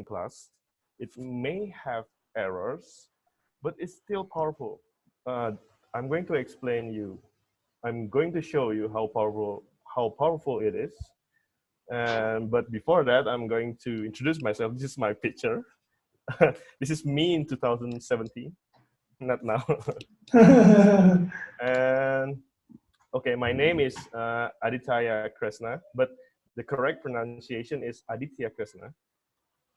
class. It may have errors, but it's still powerful. I'm going to explain you. I'm going to show you how powerful it is. But before that, I'm going to introduce myself. This is my picture. This is me in 2017, not now. And okay, my name is Aditya Kresna, but the correct pronunciation is Aditya Kresna.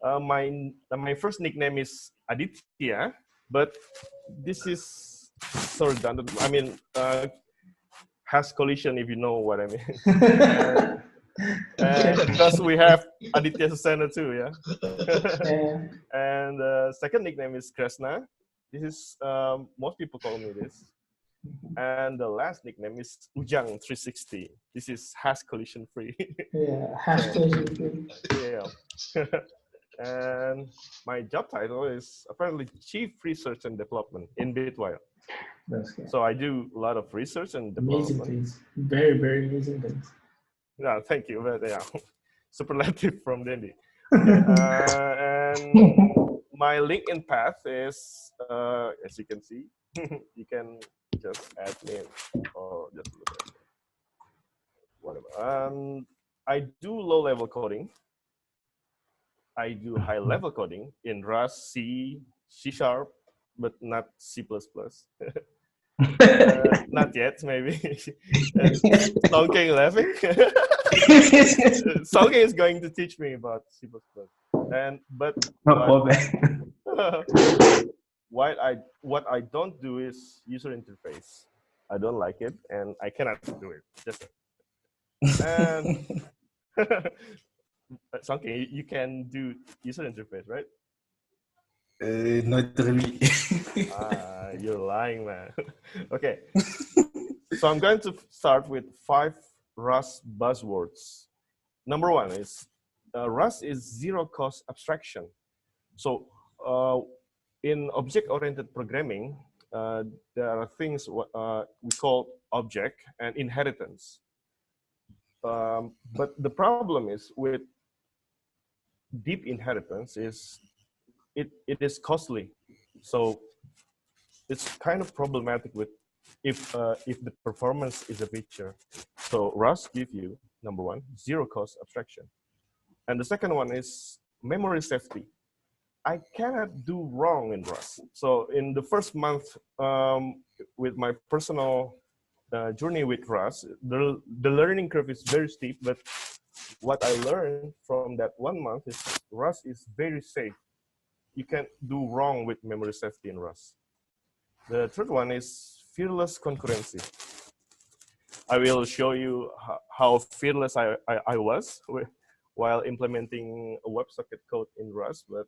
My first nickname is Aditya, but this is so redundant. I mean, has collision, if you know what I mean. And because we have Aditya Susena too, yeah. And second nickname is Kresna. This is most people call me this. And the last nickname is Ujang 360. This is has collision free. Yeah, has collision free. Yeah. And my job title is apparently Chief Research and Development in Bitwire. So I do a lot of research and development. Amazing things. Very, very amazing things. Yeah, thank you. But yeah, superlative from Dendi. And my LinkedIn path is, as you can see, you can just add me or just look at it. Whatever. I do low-level coding. I do high-level coding in Rust, C, C#, but not C++. Not yet, maybe. Songking laughing. Songking is going to teach me about C++. But what I don't do is user interface. I don't like it, and I cannot do it. And Songking, you can do user interface, right? Not really. You're lying, man. Okay. So I'm going to start with 5 Rust buzzwords. Number 1 is Rust is zero-cost abstraction. So in object-oriented programming, there are things we call object and inheritance. But the problem is with deep inheritance is it is costly. So it's kind of problematic with if the performance is a feature. So Rust gives you, number 1, zero-cost abstraction. And the second one is memory safety. I cannot do wrong in Rust. So in the first month with my personal journey with Rust, the learning curve is very steep, but what I learned from that 1 month is Rust is very safe. You can't do wrong with memory safety in Rust. The third one is fearless concurrency. I will show you how fearless I was while implementing a WebSocket code in Rust. But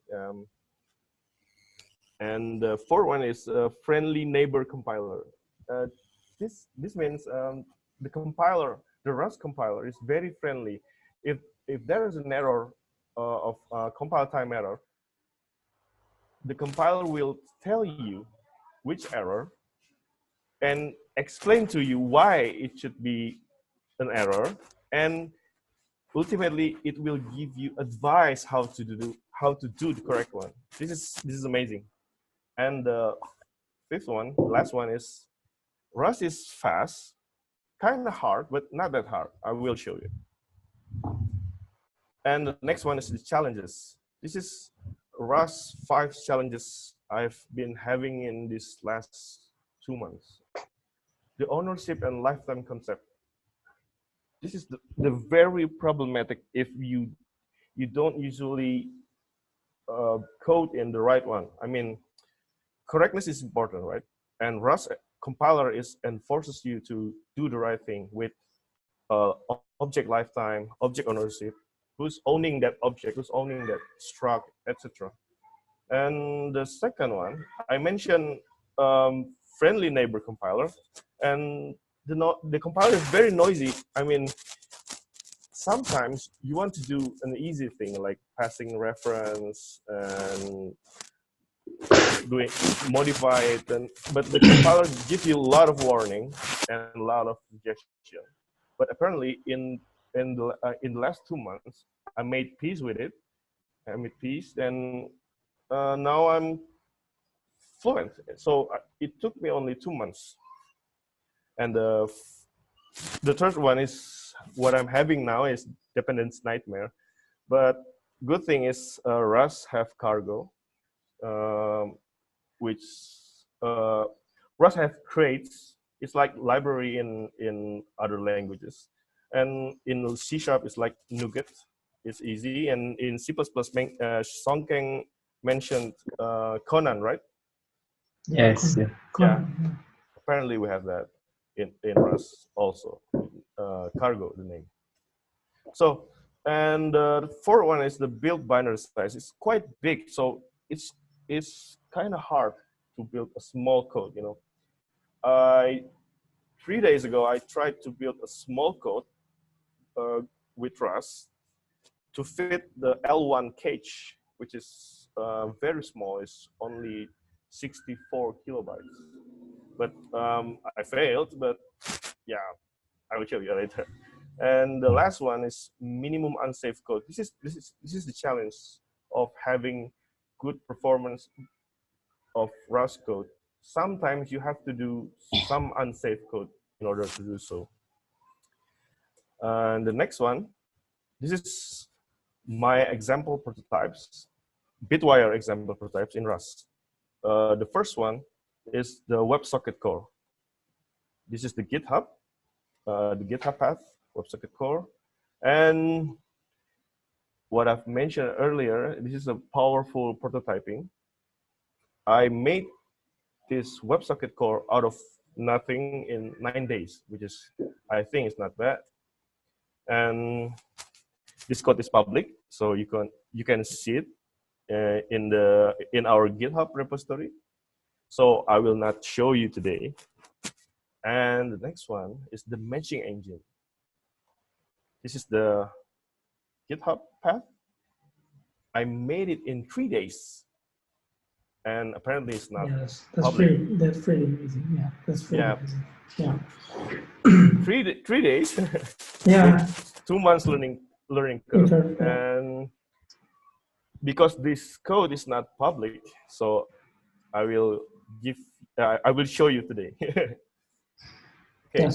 and the fourth one is friendly neighbor compiler. This means the Rust compiler is very friendly. If there is an error of compile time error, the compiler will tell you which error and explain to you why it should be an error, and ultimately it will give you advice how to do the correct one. This is amazing. And the fifth one, last one, is Rust is fast, kind of hard, but not that hard. I will show you. And the next one is the challenges. This is Rust 5 challenges I've been having in these last 2 months. The ownership and lifetime concept. This is the very problematic if you don't usually code in the right one. I mean, correctness is important, right? And Rust compiler enforces you to do the right thing with object lifetime, object ownership, who's owning that object, who's owning that struct, etc. And the second one, I mentioned friendly neighbor compiler, and the compiler is very noisy. I mean, sometimes you want to do an easy thing like passing reference and modify it, but the compiler gives you a lot of warning and a lot of suggestion. But apparently in the last 2 months, I made peace with it, amid peace, and now I'm fluent. So it took me only 2 months. And the third one is what I'm having now is dependence nightmare. But good thing is Rust have cargo, um, which uh, Rust have crates. It's like library in other languages, and in C# it's like NuGet. It's easy, and in C++, Songkeng mentioned Conan, right? Yes. Yeah. Yeah. Apparently we have that in Rust also. Cargo, the name. So, and the fourth one is the build binary size. It's quite big, so it's kind of hard to build a small code. 3 days ago I tried to build a small code with Rust to fit the L1 cache, which is very small. It's only 64 kilobytes. But I failed. But yeah, I will show you later. And the last one is minimum unsafe code. This is the challenge of having good performance of Rust code. Sometimes you have to do some unsafe code in order to do so. And the next one, this is my example prototypes, Bitwire example prototypes in Rust. The first one is the WebSocket core. This is the GitHub path, WebSocket core. And what I've mentioned earlier, this is a powerful prototyping. I made this WebSocket core out of nothing in 9 days, which is, I think, is not bad. And this code is public, so you can see it in our GitHub repository. So I will not show you today. And the next one is the matching engine. This is the GitHub path. I made it in 3 days, and apparently it's not Yes, public. that's pretty amazing. Yeah, that's pretty amazing. Yeah. 3 days. Yeah. 2 months learning curve, and because this code is not public, so I will show you today. Okay,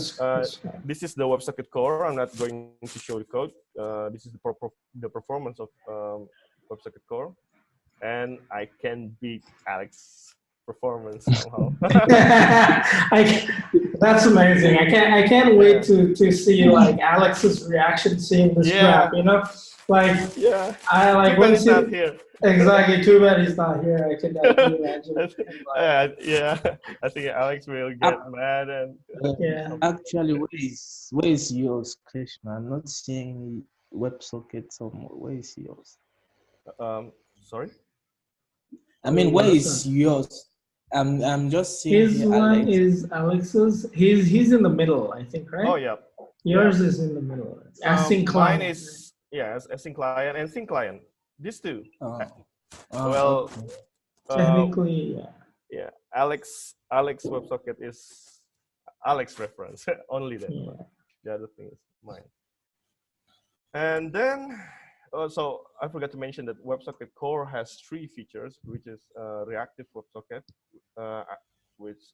this is the WebSocket core. I'm not going to show the code. This is the performance of WebSocket core, and I can beat Alex's performance somehow. That's amazing. I can't wait to see like Alex's reaction seeing this graph. Like I like when he's not here. Exactly. Too bad he's not here. I can imagine. Yeah, I think Alex will get mad and. Actually, where is yours, Krishna? I'm not seeing WebSocket somewhere. Where is yours? Sorry. I mean, where is yours? I'm just seeing. His one is Alex's. He's in the middle, I think, right? Oh yeah. Yours is in the middle. Async client. Mine is async client and sync client. These two. Well, technically, yeah. Alex WebSocket is Alex reference only that. Yeah. The other thing is mine. And then, so I forgot to mention that WebSocket core has 3 features, which is reactive WebSocket, which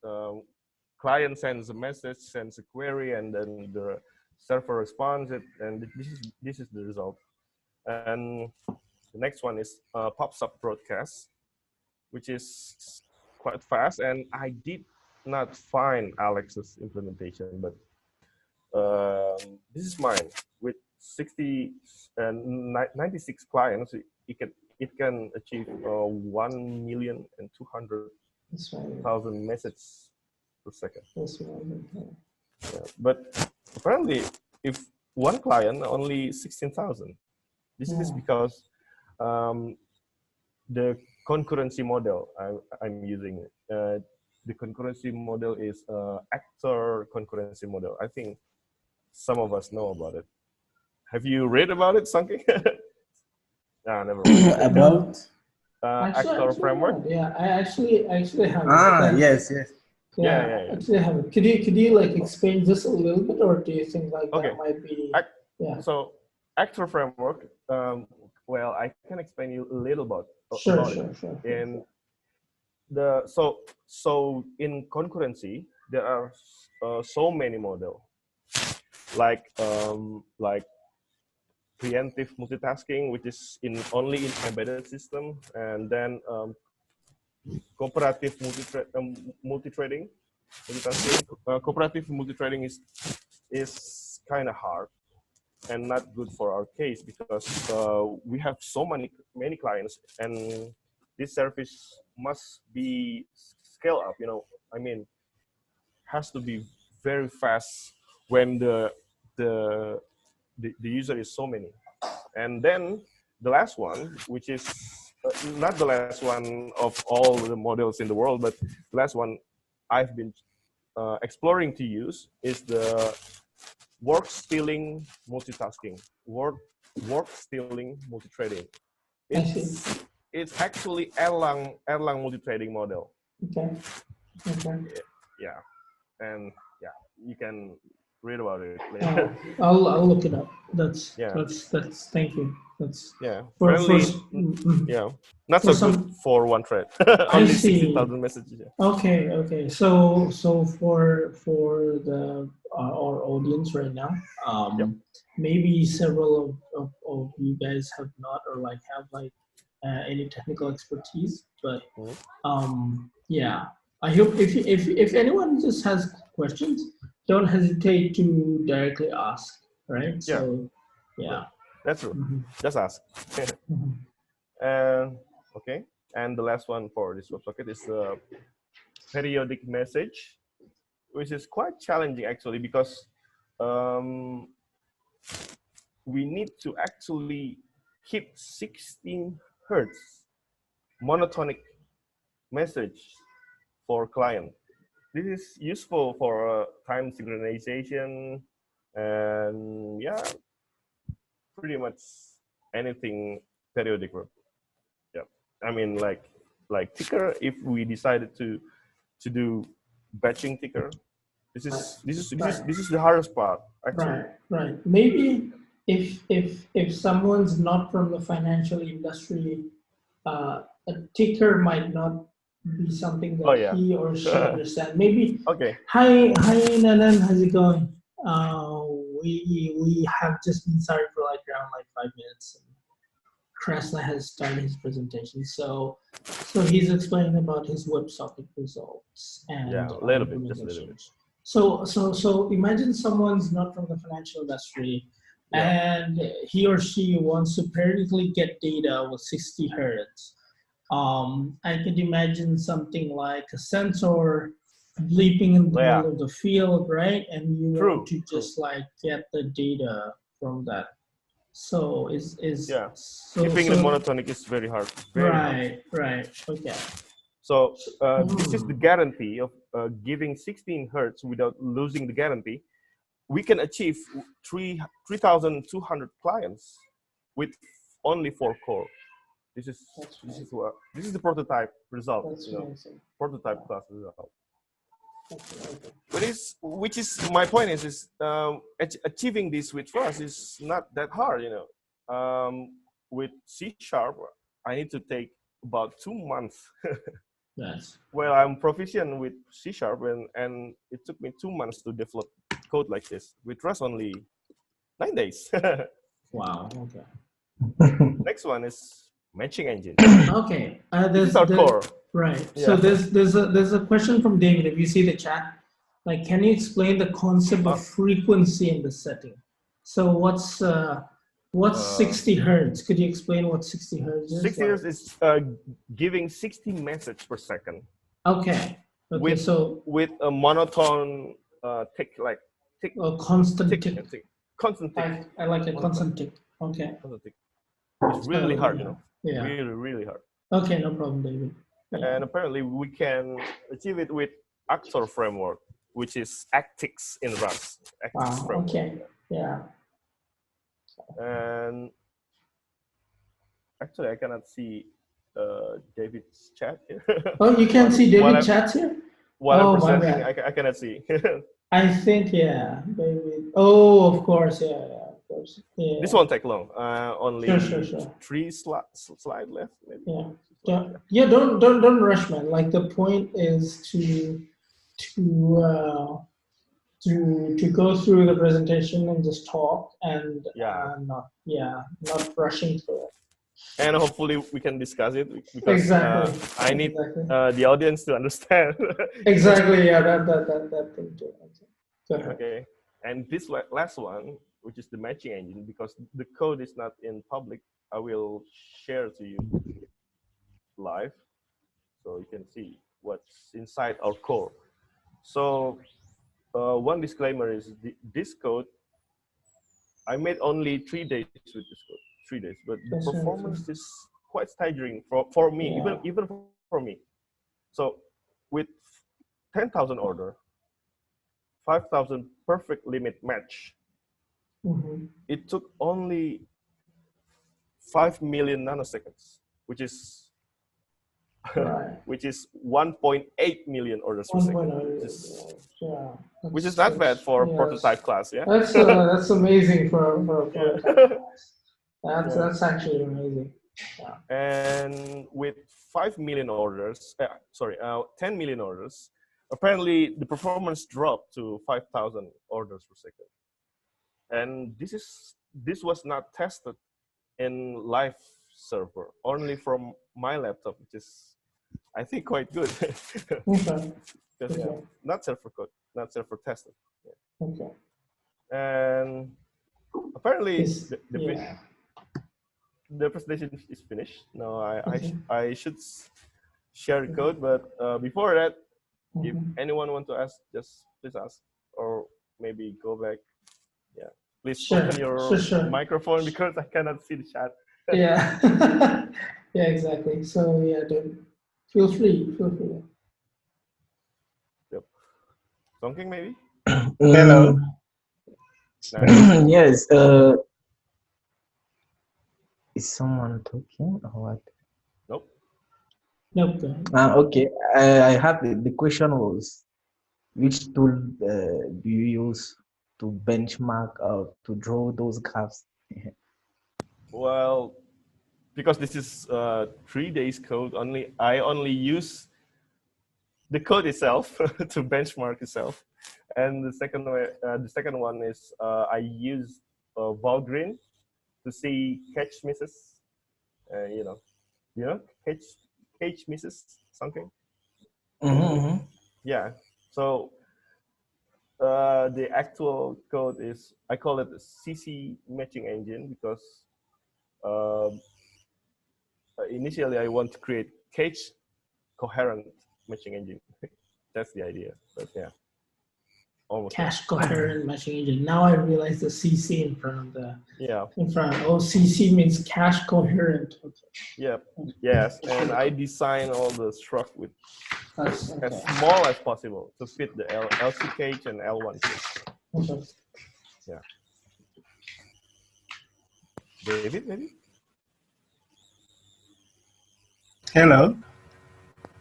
client sends a message, sends a query, and then the server responds it, and this is the result. And the next one is pops up broadcast, which is quite fast, and I did not find Alex's implementation, but this is mine with 60 and 96 clients. It can achieve 1,200,000 messages per second. Yeah, but apparently, if one client only 16,000, this is because the concurrency model I'm using. The concurrency model is actor concurrency model. I think some of us know about it. Have you read about it, Sanki? Nah, never read. About actor framework. Yeah, I actually have. Yes. Yeah. Actually have it. Could you like explain just a little bit, or do you think like that might be? So actor framework Well, I can explain you a little about Sure. it. And so in concurrency, there are so many models, like preemptive multitasking, which is only in embedded system, and then cooperative multi-threading. Cooperative multi-threading is kind of hard and not good for our case, because we have so many clients, and this service must be scale up. I mean, has to be very fast when the user is so many. And then the last one, which is not the last one of all the models in the world, but the last one I've been exploring to use is the work stealing multitasking, work stealing multi-threading. It's actually Erlang multi-threading model. Okay. Yeah, and yeah, you can read about it later. I'll look it up. That's thank you. That's not so good for one thread. Only 60,000 messages. Yeah. Okay. So for the our audience right now, maybe several of you guys have not or have any technical expertise, but yeah. I hope if anyone just has questions, don't hesitate to directly ask, right? Yeah. So, yeah. That's true. Just ask. Okay. And the last one for this WebSocket is the periodic message, which is quite challenging actually, because we need to actually keep 16 hertz monotonic message for client. This is useful for time synchronization and pretty much anything periodic. Yeah, I mean like ticker. If we decided to do batching ticker, this is the hardest part actually. Right. Maybe if someone's not from the financial industry, a ticker might not be something that he or she understand. Maybe. Okay. Hi Nanan, how's it going? We have just been started for around 5 minutes. And Krasna has started his presentation, so he's explaining about his WebSocket results and a little bit, just a little bit. So imagine someone's not from the financial industry, and he or she wants to periodically get data with 60 hertz. I could imagine something like a sensor bleeping in the middle of the field, right? And you want to just get the data from that. So keeping it monotonic is very hard. Right. Okay. So this is the guarantee of giving 16 hertz without losing the guarantee. We can achieve 3,200 clients with only 4 core. This is the prototype result. Prototype class result. Which is my point is achieving this with Rust is not that hard. With C#, I need to take about 2 months. Yes. Well, I'm proficient with C# and it took me 2 months to develop code like this. With Rust, only 9 days. Wow. Okay. Next one is matching engine. Okay. This is our core. Right. Yeah. So there's a question from David. If you see the chat, can you explain the concept of frequency in the setting? So what's 60 hertz? Could you explain what 60 hertz is? 60 hertz is giving 60 messages per second. Okay. With a monotone tick, tick. A constant tick. Constant tick. I like a constant tick. Okay. Constant tick. It's really hard, Yeah. Really, really hard. Okay, no problem, David. Yeah. And apparently we can achieve it with Actor framework, which is Actix in Rust. Wow. Framework. Okay. Yeah. And actually, I cannot see David's chat here. Oh, you can't see David's chat here? While I'm presenting, I cannot see. I think, David. Oh, of course, yeah. course. Yeah. This won't take long. Only sure. 3 slide left, maybe. Yeah. Don't rush, man. Like the point is to go through the presentation and just talk and not rushing through it. And hopefully we can discuss it because exactly. I need the audience to understand. Exactly. Yeah. That thing too. Okay. And this last one, which is the matching engine, because the code is not in public, I will share to you live, so you can see what's inside our core. So one disclaimer is this code, I made only 3 days with this code, 3 days, but the performance is quite staggering for me, even for me. So with 10,000 order, 5,000 perfect limit match, it took only 5 million nanoseconds, which is which is 1.8 million orders per second, which is not bad for prototype class. Yeah, that's amazing for prototype class. That's actually amazing. Yeah. And with 5 million orders, 10 million orders, apparently the performance dropped to 5,000 orders per second. And this was not tested in live server, only from my laptop, which is, I think, quite good. Because not server code, not server tested. Yeah. Okay. And apparently the presentation is finished. Now I should share the code, but before that, if anyone want to ask, just please ask, or maybe go back. Yeah, please open your microphone because I cannot see the chat. Yeah, yeah, exactly. So yeah, feel free. Yep. Something maybe. Hello. Yes. Is someone talking or what? Nope. Okay. I have the question was, which tool do you use to benchmark or to draw those graphs? Well, because this is 3 days code, I only use the code itself to benchmark itself, and the second one is I use Valgrind to see catch misses. Catch misses something. Yeah. So the actual code is, I call it a CC matching engine because initially I want to create cache coherent matching engine. That's the idea, but yeah. Almost cache coherent matching engine. Now I realize the CC in front of the CC means cache coherent. Okay. Yeah. Yes, and I design all the struct with as small as possible to fit the LC cache and L1 cache. Okay. Yeah. David, maybe? Hello.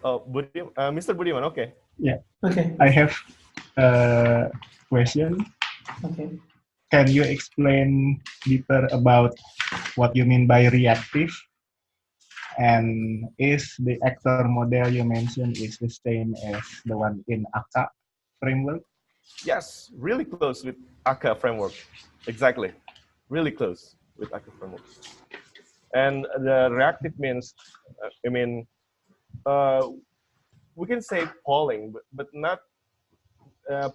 Oh, Mr. Budiman, okay. Yeah. Okay. I have a question. Okay. Can you explain deeper about what you mean by reactive? And is the actor model you mentioned is the same as the one in Akka framework? Yes, really close with Akka framework. Exactly. Really close with Akka framework. And the reactive means, we can say polling, but not,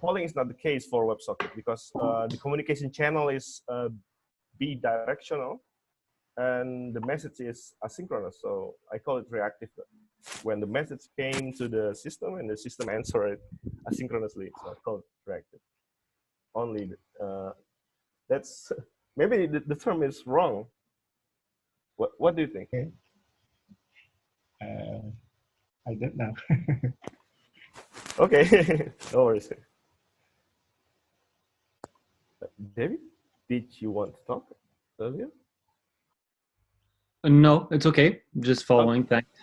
polling is not the case for WebSocket because the communication channel is bidirectional and the message is asynchronous. So I call it reactive. When the message came to the system and the system answered it asynchronously, so I call it reactive. Only that's maybe the term is wrong. What do you think? Okay. I don't know. Okay, no worries. David, did you want to talk earlier? No, it's okay. Just following. Okay. Thanks.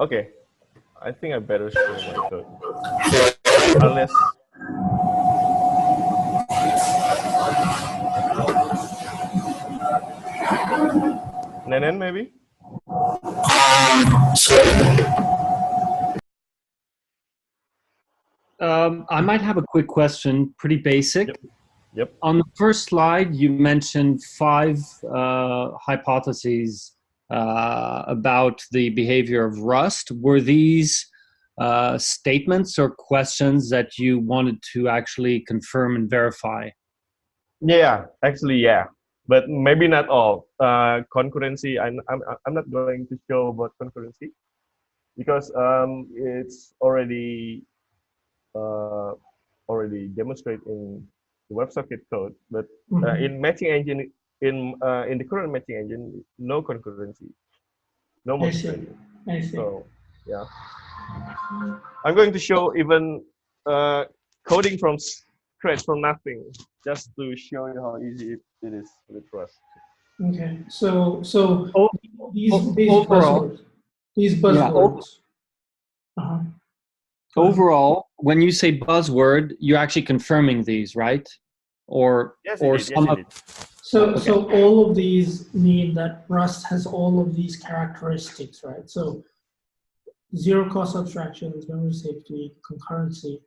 Okay, I think I better show my code. Unless Nenen, maybe? I might have a quick question, pretty basic. Yep. On the first slide, you mentioned 5 hypotheses about the behavior of Rust. Were these statements or questions that you wanted to actually confirm and verify? Yeah, actually, yeah, but maybe not all. Concurrency, I'm not going to show about concurrency because it's already demonstrated in the WebSocket code. But in matching engine, in the current matching engine, no concurrency, no multi-threading. I see. So yeah, I'm going to show even coding from scratch, from nothing, just to show you how easy it is with Rust. Okay, so these overall, buzzwords, these buzzwords. Yeah, overall, when you say buzzword, you're actually confirming these, right? Or yes, or it did. some Yes, it did. So all of these mean that Rust has all of these characteristics, right? So zero cost abstractions, memory safety, concurrency.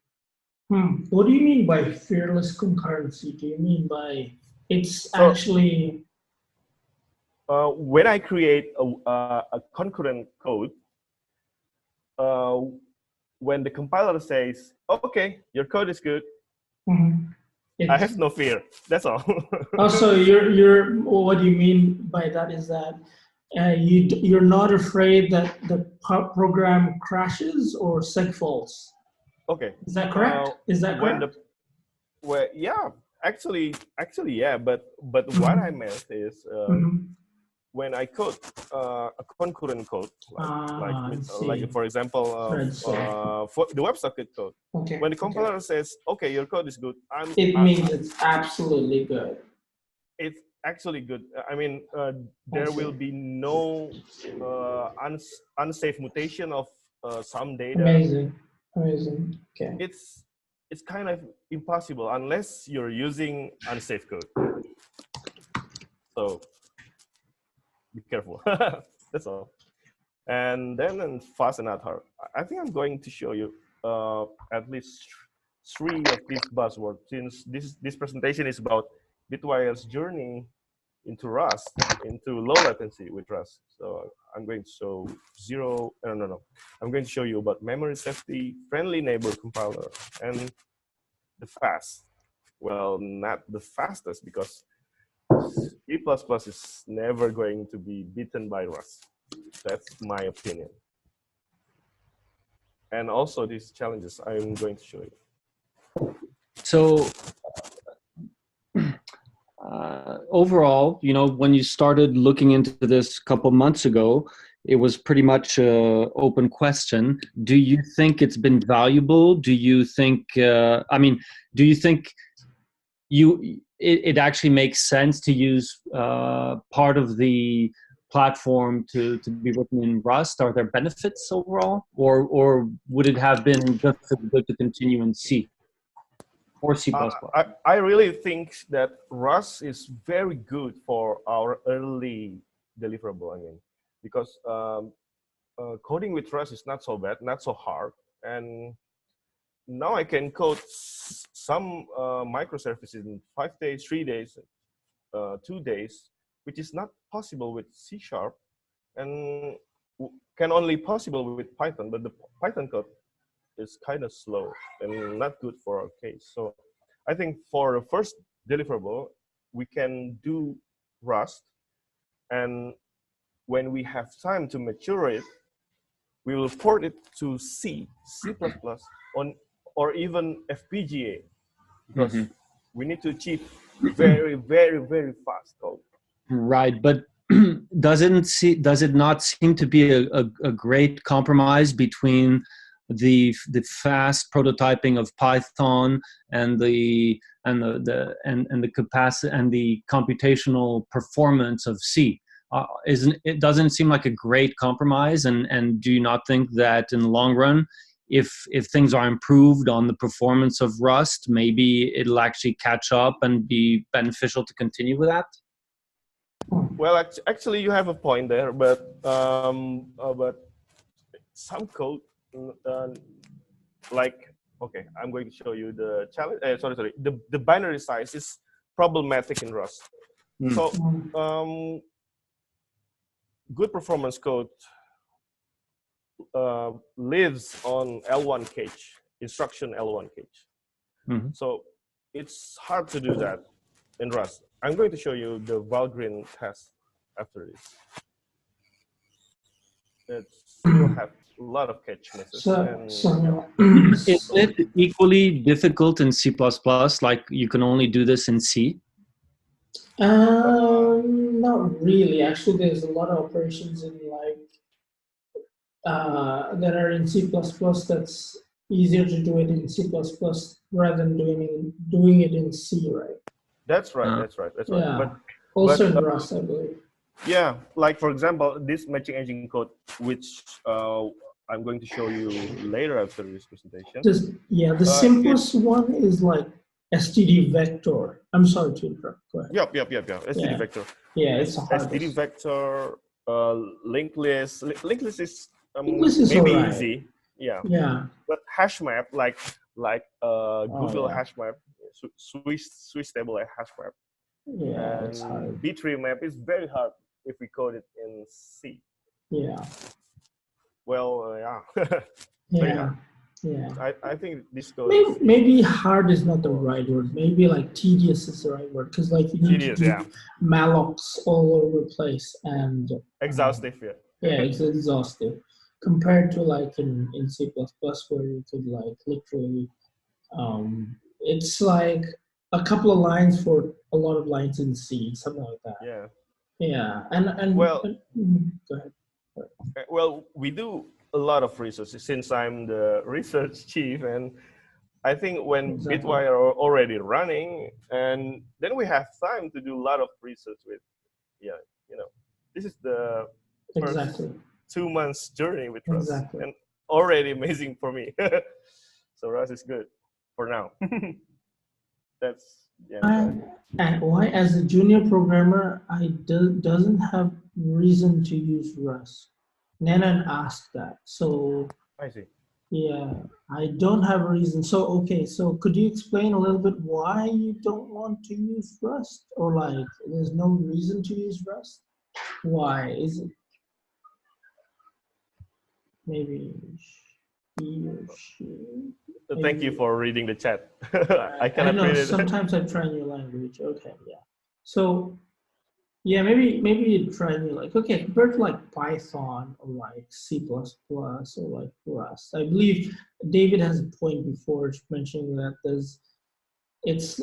What do you mean by fearless concurrency? Do you mean by it's actually? When I create a concurrent code, when the compiler says, "Okay, your code is good," I have no fear. That's all. Also, you're. What do you mean by that? Is that you're not afraid that the program crashes or segfaults? Okay. Is that correct? Is that correct? Yeah, actually, yeah. But what I meant is when I code a concurrent code, like for example, for the WebSocket code. Okay. When the compiler says, "Okay, your code is good," it means it's absolutely good. It's actually good. I mean, there will be no unsafe mutation of some data. Amazing. Okay. It's kind of impossible unless you're using unsafe code. So be careful. That's all. And then fast and not hard. I think I'm going to show you at least 3 of these buzzwords, since this presentation is about Bitwire's journey into Rust, into low latency with Rust. So I'm going to show I'm going to show you about memory safety, friendly neighbor compiler, and the fast. Well, not the fastest, because C++ is never going to be beaten by Rust. That's my opinion. And also these challenges I'm going to show you. So overall, when you started looking into this a couple months ago, it was pretty much an open question. Do you think it's been valuable? Do you think, do you think it actually makes sense to use part of the platform to be written in Rust? Are there benefits overall? Or would it have been just as good to continue in C? Or C++? I really think that Rust is very good for our early deliverable, because coding with Rust is not so bad, not so hard. And now I can code some microservices in 5 days, 3 days, 2 days, which is not possible with C#, and can only possible with Python, but the Python code is kind of slow and not good for our case. So I think for the first deliverable, we can do Rust, and when we have time to mature it, we will port it to C++, or even FPGA, because we need to achieve very, very, very fast code. Right, but does it not seem to be a great compromise between the fast prototyping of Python and the capacity and the computational performance of C? Doesn't seem like a great compromise? And do you not think that in the long run, if things are improved on the performance of Rust, maybe it'll actually catch up and be beneficial to continue with that? Well, actually, you have a point there, but some code, like, okay, I'm going to show you the challenge. Sorry, the binary size is problematic in Rust. So good performance code lives on L1 cache, instruction L1 cache. So it's hard to do that in Rust. I'm going to show you the Valgrind test after this. It will have a lot of catch misses. Is it equally difficult in C++? Like you can only do this in C? Not really. Actually, there's a lot of operations in that are in C++ that's easier to do it in C++ rather than doing it in C, right? That's right. That's right. Yeah. But also in Rust, I believe. Yeah, like for example, this matching engine code, which I'm going to show you later after this presentation. The simplest one is like STD vector. I'm sorry to interrupt. Go ahead. Yep. STD vector. Yeah, it's the hardest. STD vector, linked list. Linked list is maybe right. Easy. Yeah. Yeah. But hash map, like Google hash map, Swiss table hash map. Yeah, it's hard. B-tree map is very hard if we code it in C. Yeah. Well, yeah. I think this code maybe hard is not the right word. Maybe like tedious is the right word, because like you need to do mallocs all over the place and exhaustive. It's exhaustive compared to like in C++ where you could like literally it's like a couple of lines for a lot of lines in C, something like that. Yeah, and well, go ahead. Well, we do a lot of research since I'm the research chief, and I think when Bitwire are already running, and then we have time to do a lot of research with, this is the first 2 months journey with Rust, and already amazing for me. So Rust is good for now. That's and why, as a junior programmer, I doesn't have reason to use Rust. Nanan asked that, so I see. Yeah, I don't have a reason. So okay, so could you explain a little bit why you don't want to use Rust, or like there's no reason to use Rust? Why is it? Maybe he or she. Thank you for reading the chat. I cannot know, read it. Sometimes I try new language. Okay, yeah. So yeah, maybe you try new, like, okay, compared to like Python or like C++ or like Rust. I believe David has a point before mentioning that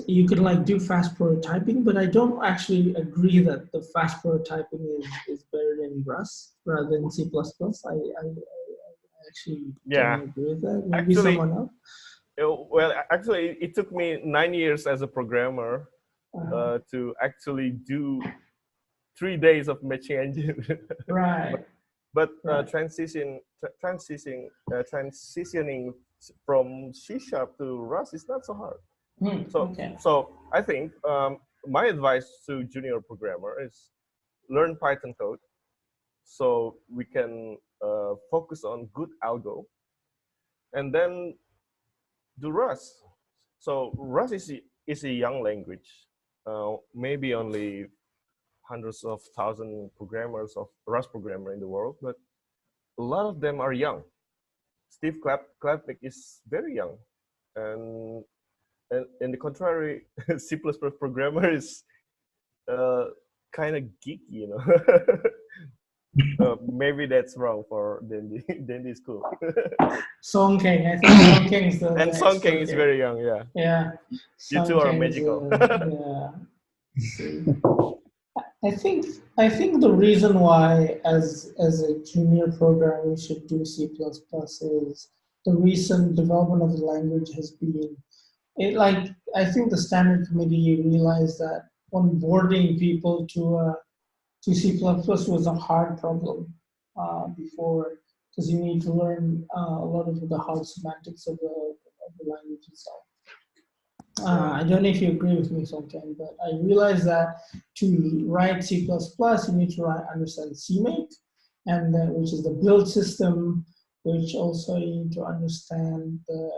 you can like do fast prototyping, but I don't actually agree that the fast prototyping is better than Rust rather than C++. I actually don't agree with that. Maybe someone else. Well, actually, it took me 9 years as a programmer to actually do 3 days of matching engine. Right. But transitioning from C# to Rust is not so hard. So I think my advice to junior programmer is learn Python code, so we can focus on good algo, and then do Rust. So Rust is a young language. Maybe only hundreds of thousands programmers of Rust programmer in the world, but a lot of them are young. Steve Klapnik is very young, and in the contrary, C++ programmer is kind of geeky, maybe that's wrong for Dendi school. Song King, I think Song King is the and Song King is very young, yeah. Yeah. You two are magical. I think the reason why as a junior programmer we should do C++ is the recent development of the language has been I think the standard committee realized that onboarding people to C++ was a hard problem before, because you need to learn a lot of the hard semantics of the language itself. I don't know if you agree with me, Sonkan, but I realized that to write C++, you need to understand CMake, and which is the build system, which also you need to understand the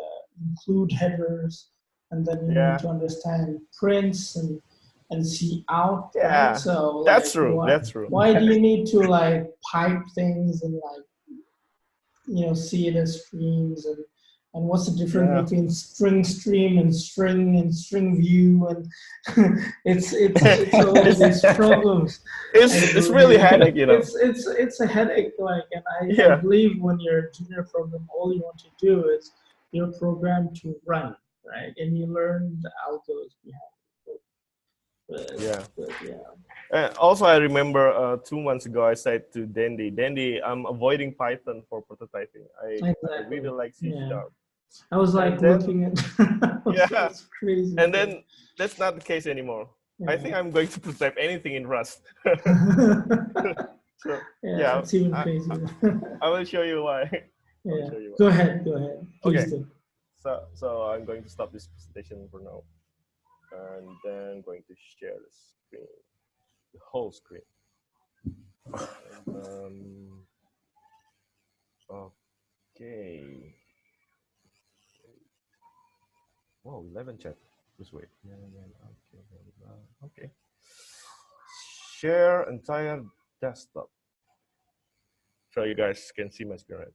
include headers, and then you need to understand prints and see out. Yeah, right? So that's like, true. That's true. Why do you need to like pipe things and like see it as streams and what's the difference between string stream and string view, and it's all these problems. It's really headache, It's a headache, like, and I believe when you're a junior program, all you want to do is your program to run, right, and you learn the algos behind it. Also, I remember 2 months ago, I said to Dandy, I'm avoiding Python for prototyping. I really like C#. I was like looking at that's crazy. And then that's not the case anymore. I think I'm going to prototype anything in Rust. So, it's even crazier. I will show you why. Go ahead. Please okay. do. So I'm going to stop this presentation for now, and then I'm going to share the screen, the whole screen. Okay. Whoa, 11 chat. Just wait. Okay. Share entire desktop. So you guys can see my screen, right?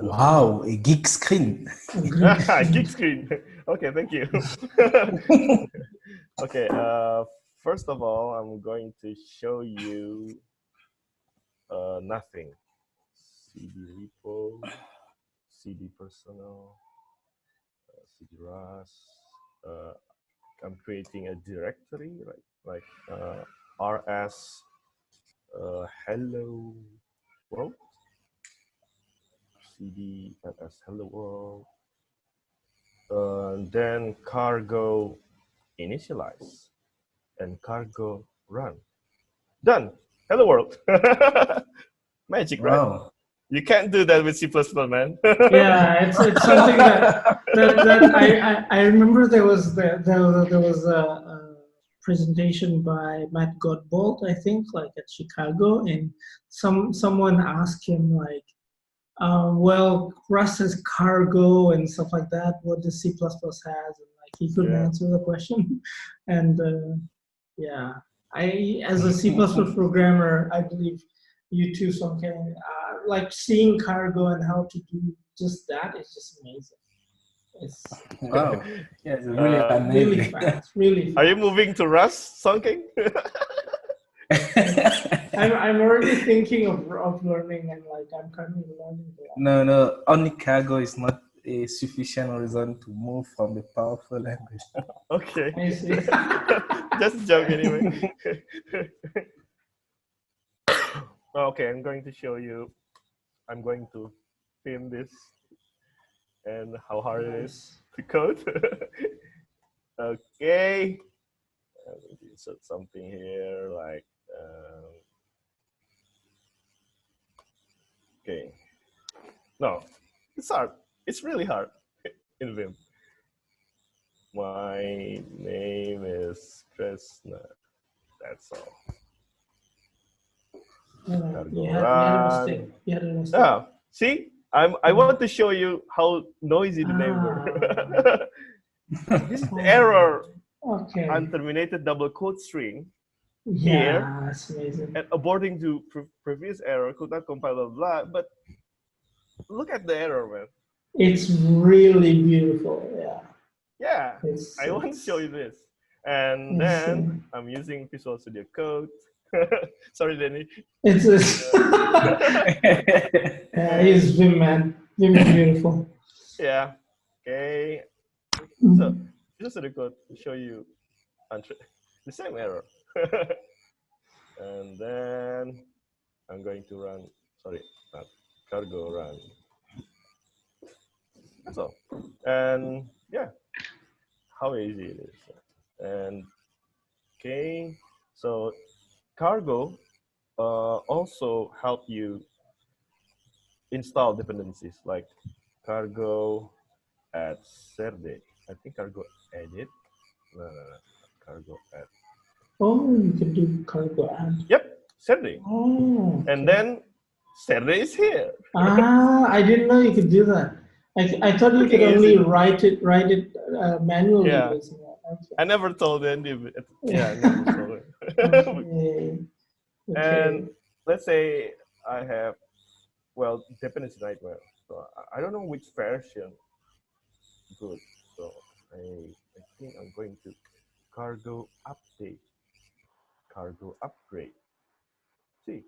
Wow, a geek screen. Geek screen. Okay, thank you. Okay, first of all, I'm going to show you nothing. CD repo, CD personal, CD RAS. I'm creating a directory, like RS hello world. CD as hello world. Then cargo initialize and cargo run. Done. Hello world. Magic, right? Wow. You can't do that with C++, man. Yeah, it's something that I remember there was a presentation by Matt Godbolt, I think, like at Chicago, and someone asked him like, well, Rust has cargo and stuff like that. What does C++ has? And like he couldn't answer the question. And I, as a C++ programmer, I believe you too, Sonkan, like seeing cargo and how to do just that is just amazing. It's wow. Yeah, it's really amazing. Really fast, really fast. Are you moving to Rust, Sonkan? I'm already thinking of learning, and like I'm currently learning. No, only cargo is not a sufficient reason to move from the powerful language. Okay. I see. Just a joke anyway. Okay, I'm going to show you. I'm going to film this and how hard it is to code. Okay. I'm going to insert something here like. Okay. No, it's hard. It's really hard in Vim. My name is Krishna. That's all. You had a mistake. Yeah. See, I want to show you how noisy the name were. This is the error. Okay. Unterminated double quote string. Yeah, that's amazing. And aborting to previous error could not compile blah blah. But look at the error, man. It's really beautiful. Yeah. Yeah. I want to show you this. And then I'm using Visual Studio Code. Sorry, Danny. It's he's Vim, man. Vim is beautiful. Yeah. Okay. So Visual Studio Code to show you the same error. And then I'm going to run. Sorry, not cargo run. So, and yeah, how easy it is. And okay, so cargo also help you install dependencies like cargo add Saturday. I think cargo edit. No. Cargo add. Oh, you can do cargo add. Yep, Saturday. Oh. Okay. And then Saturday is here. I didn't know you could do that. I thought you could only write it manually. Yeah. Okay. I never told Andy. Yeah, I never told him. Okay. And let's say I have, well, dependency nightmare. So I don't know which version good. So I think I'm going to cargo update, cargo upgrade. See,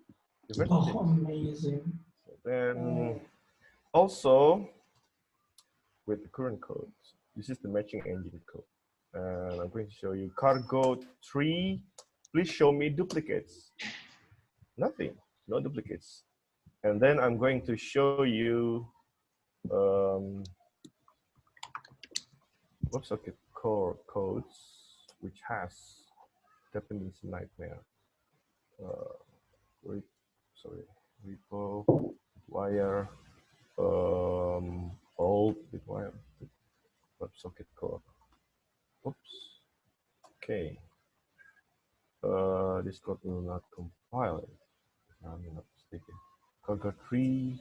amazing. So then also with the current code, this is the matching engine code. And I'm going to show you cargo 3. Please show me duplicates. Nothing, no duplicates. And then I'm going to show you WebSocket core codes, which has dependency nightmare. Repo, wire, old bitwire, WebSocket core. Oops. Okay. This code will not compile it. I'm not mistaken. Cargo 3.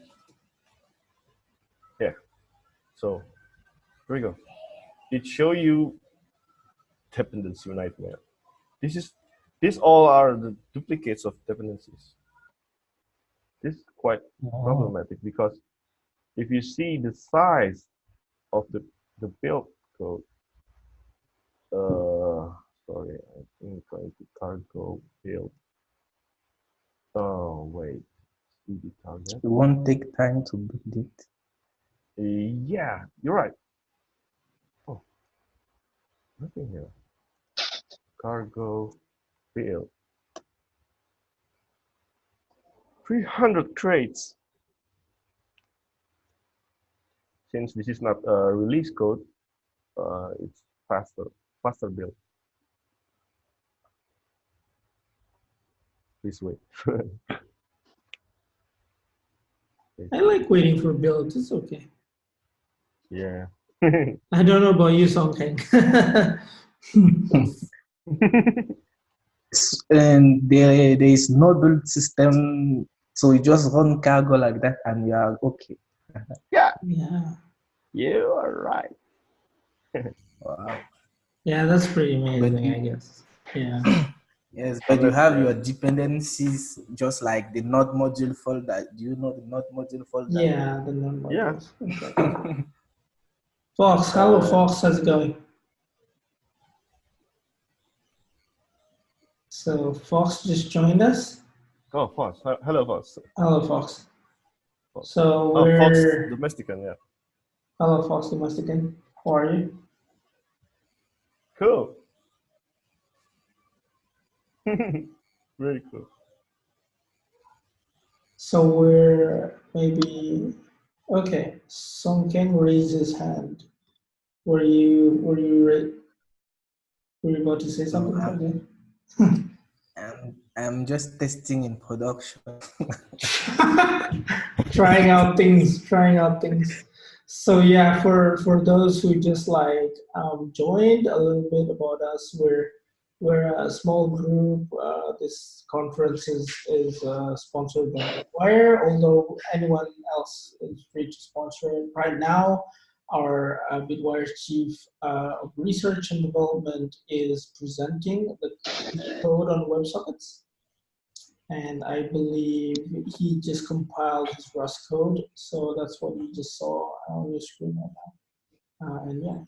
Yeah. So here we go. It show you dependency nightmare. These all are the duplicates of dependencies. This is quite problematic because if you see the size of the build code, sorry, I think going to cargo build. Oh wait, CD target. It won't take time to build it. Yeah, you're right. Oh, nothing here. Cargo build. 300 crates. Since this is not a release code, it's faster build. Please wait. I like waiting for builds. It's okay. Yeah. I don't know about you, Song Kang. And there is no build system, so you just run cargo like that and you are okay. Yeah. Yeah. You are right. Wow. Yeah, that's pretty amazing, I guess. Yeah. Yes, but you have your dependencies just like the node module folder. Do you know the node module folder? Yeah, the node modules. Yeah. Fox, hello Fox, how's it going? So Fox just joined us. Oh, Fox. Hello, Fox. Hello, Fox. Fox. So Fox we're Domestican, yeah. Hello, Fox Domestican. How are you? Cool. Very cool. So we're maybe okay. Song Kang raised his hand. Were you about to say something? I'm just testing in production. trying out things. So yeah, for those who just like joined a little bit about us, we're a small group. This conference is sponsored by Wire, although anyone else is free to sponsor it. Right now, our Bitwire Chief of Research and Development is presenting the code on WebSockets. And I believe he just compiled his Rust code. So that's what you just saw on your screen right now. And yeah.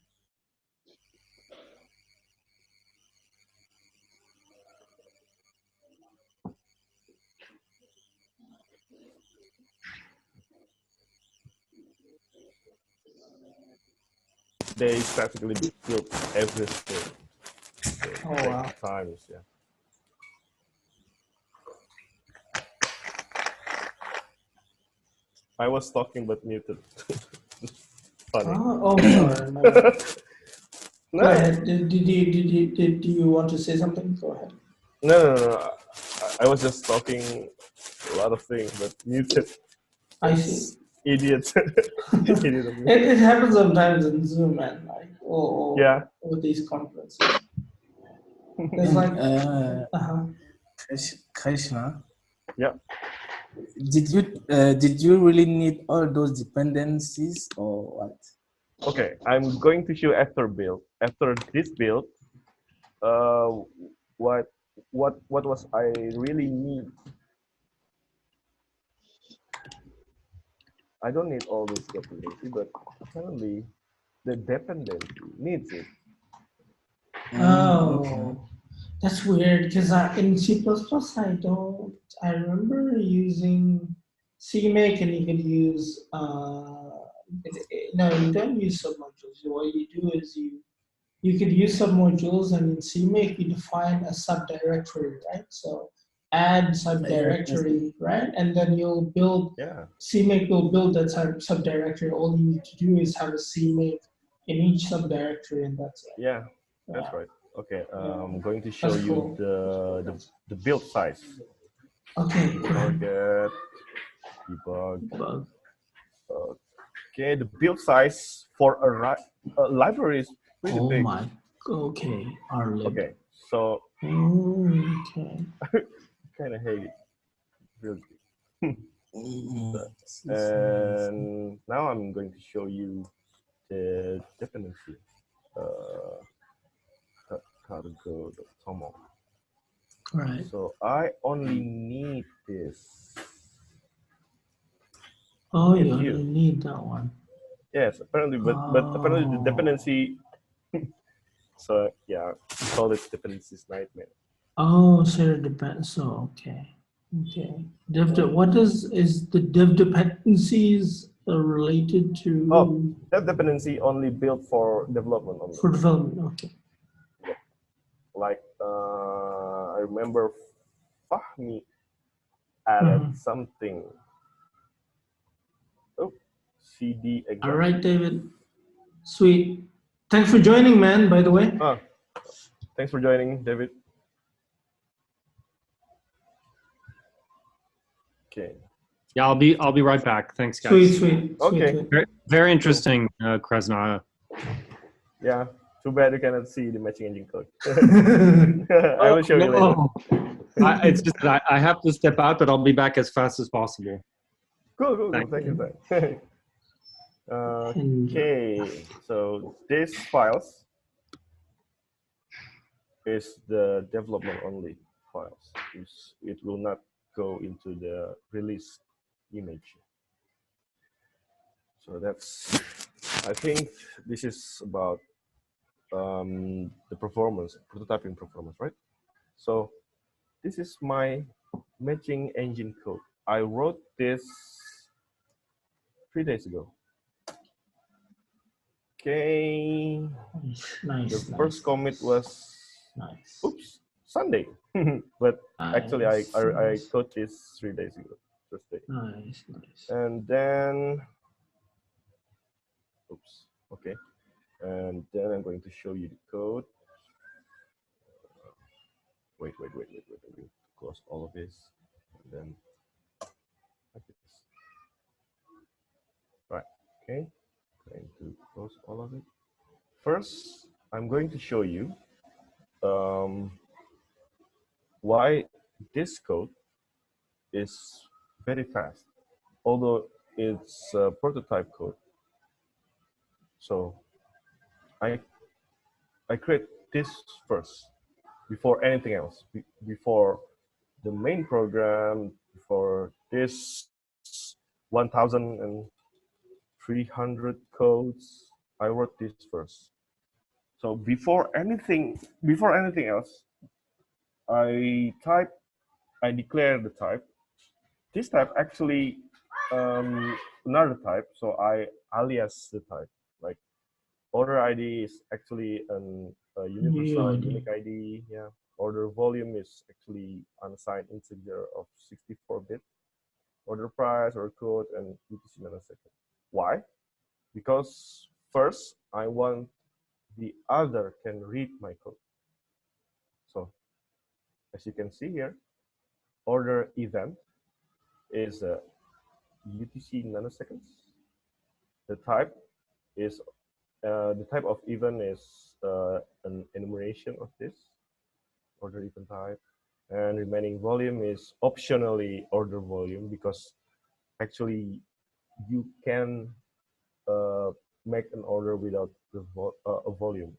They practically built everything. Oh, wow. Times, yeah. I was talking but muted. Funny. Sorry. No. Go ahead. Did you want to say something? Go ahead. No. I was just talking a lot of things but muted. I see. idiots. It happens sometimes in Zoom, man. Like, yeah, with these conferences. It's like, Krishna. Yeah. Did you really need all those dependencies or what? Okay, I'm going to show after build. After this build, what was I really need? I don't need all this dependency, but apparently the dependency needs it. oh, that's weird because in C++ I remember using CMake and you could use, no, you don't use submodules. What you do is you could use submodules and in CMake you define a subdirectory, right? So add subdirectory, right? And then you'll build, CMake will build that subdirectory. All you need to do is have a CMake in each subdirectory and that's it. Yeah, that's right. Okay, I'm going to show you the build size. Okay. Target, debug. Okay, the build size for a library is pretty big. Okay, R-lib. Okay, so okay. kind of hate it. Really. And now I'm going to show you the dependency. Cargo.toml. Right. So I only need this. Oh, you only need that one. Yes, apparently, but apparently the dependency. So yeah, we call it dependencies nightmare. Oh, so it depends. So okay. What is the dev dependencies related to? Oh, dev dependency only built for development only. For development, okay. Yeah. Like I remember Fahmi added something. Oh, CD again. All right, David. Sweet. Thanks for joining, man. By the way. Thanks for joining, David. Okay. Yeah, I'll be right back. Thanks, guys. Sweet. Okay. Very interesting, Krasna. Yeah. Too bad you cannot see the matching engine code. I will show you later. It's just that I have to step out, but I'll be back as fast as possible. Cool. Thank you. Okay. So these files is the development only files. It will not go into the release image. So that's, I think this is about the performance, prototyping performance, right? So this is my matching engine code. I wrote this 3 days ago. Okay. Nice. The first commit was Sunday, but actually I code this 3 days ago, Thursday. Nice. And then, okay. And then I'm going to show you the code. Wait. I'm going to close all of this. And then, like this. Right, okay. Going to close all of it. First, I'm going to show you why this code is very fast, although it's prototype code. So I create this first before anything else, before the main program, before this 1,300 codes. I wrote this first. So before anything else, I declare the type. This type actually another type, so I alias the type. Like order ID is actually a universal unique ID. Yeah. Order volume is actually unassigned integer of 64-bit. Order price or code and UTC nanosecond. Why? Because first I want the other can read my code. So as you can see here, order event is UTC nanoseconds. The type is the type of event is an enumeration of this order event type, and remaining volume is optionally order volume, because actually you can make an order without the a volume.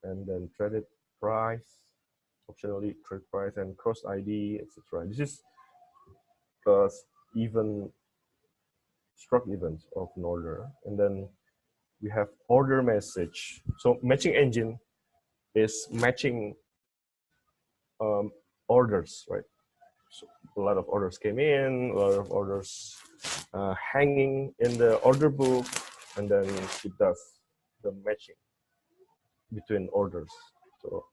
And then threaded price, optionally thread price, and cross ID, etc. This is even struct events of an order. And then we have order message. So matching engine is matching orders, right? So a lot of orders came in, a lot of orders hanging in the order book, and then it does the matching between orders. So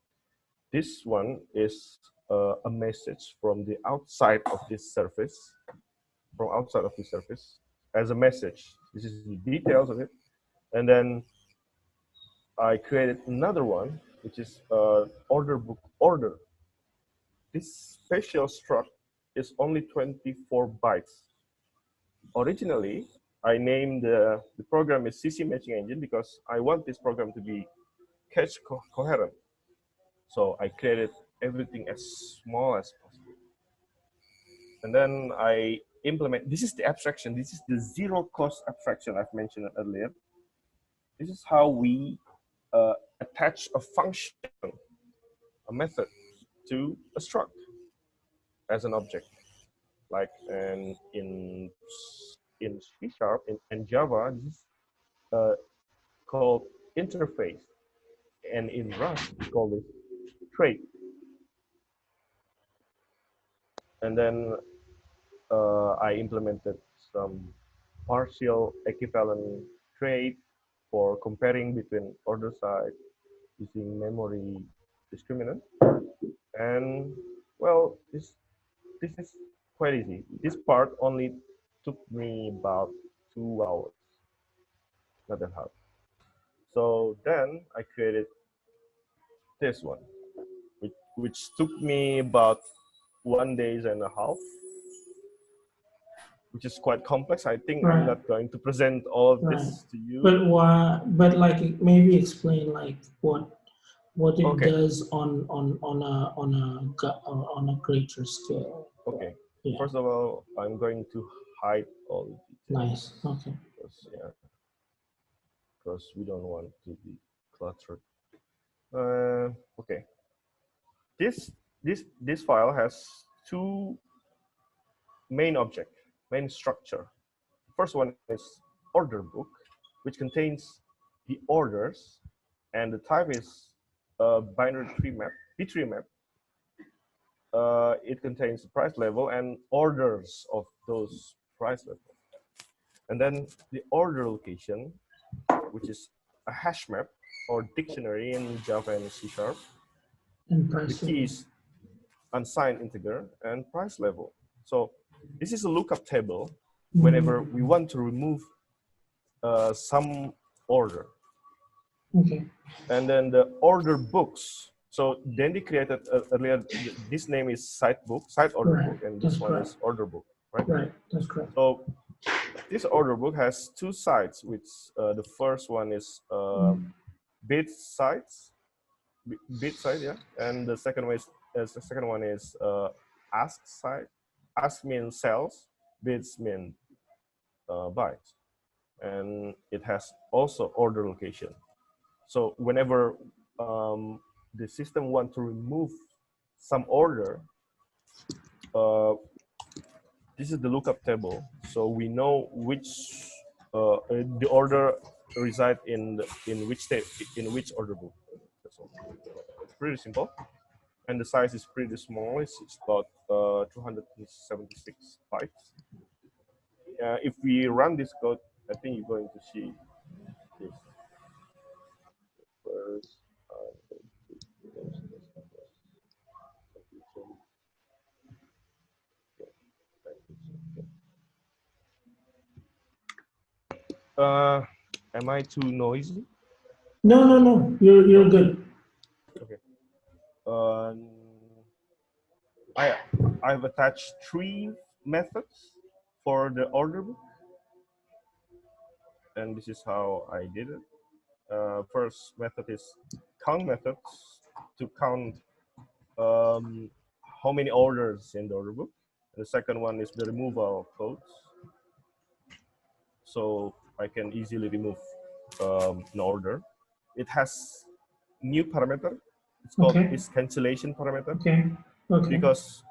this one is a message from the outside of this service, as a message. This is the details of it. And then I created another one, which is order book order. This special struct is only 24 bytes. Originally, I named the program is CC Matching Engine because I want this program to be cache coherent. So I created everything as small as possible. And then I implement, this is the abstraction, this is the zero cost abstraction I've mentioned earlier. This is how we attach a function, a method, to a struct as an object. Like in C# and Java, this is called interface. And in Rust, we call it trait. And then I implemented some partial equivalent trait for comparing between order size using memory discriminant. And well, this is quite easy. This part only took me about 2 hours, not that hard. So then I created this one, which took me about 1.5 days, which is quite complex. I think I'm not going to present all of this to you. But why? But like maybe explain like what it does on a greater scale. Okay. Yeah. First of all, I'm going to hide all the details. Nice. Okay. Because we don't want to be cluttered. Okay. This file has two main objects, main structure. First one is order book, which contains the orders, and the type is a binary tree map, B-tree map. It contains the price level and orders of those price levels. And then the order location, which is a hash map or dictionary in Java and C#. The key is unsigned integer and price level. So this is a lookup table whenever we want to remove some order. Okay. And then the order books. So then they created earlier, this name is site order book, and this one is order book, right? Right, that's correct. So this order book has two sides, which the first one is bit side, yeah, and the second one is ask side. Ask means cells, bits mean bytes, and it has also order location. So whenever the system wants to remove some order, this is the lookup table. So we know which the order reside in which order book. That's all. It's pretty simple, and the size is pretty small. It's about 276 bytes. If we run this code, I think you're going to see this. First, am I too noisy? No. You're good. Okay. I've attached 3 methods for the order book, and this is how I did it. First method is count methods to count how many orders in the order book. And the second one is the removal of codes. So I can easily remove an order. It has new parameter. It's called its cancellation parameter. Because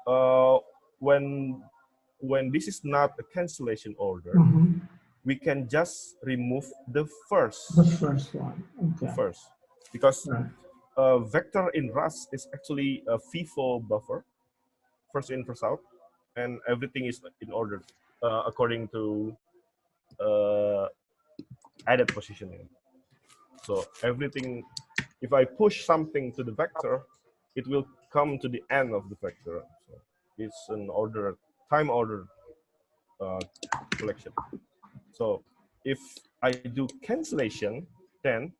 when this is not a cancellation order, we can just remove the first one. First, because vector in Rust is actually a FIFO buffer, first in, first out, and everything is in order according to added positioning. So everything, if I push something to the vector, it will come to the end of the vector. So it's an order, time order collection. So if I do cancellation, then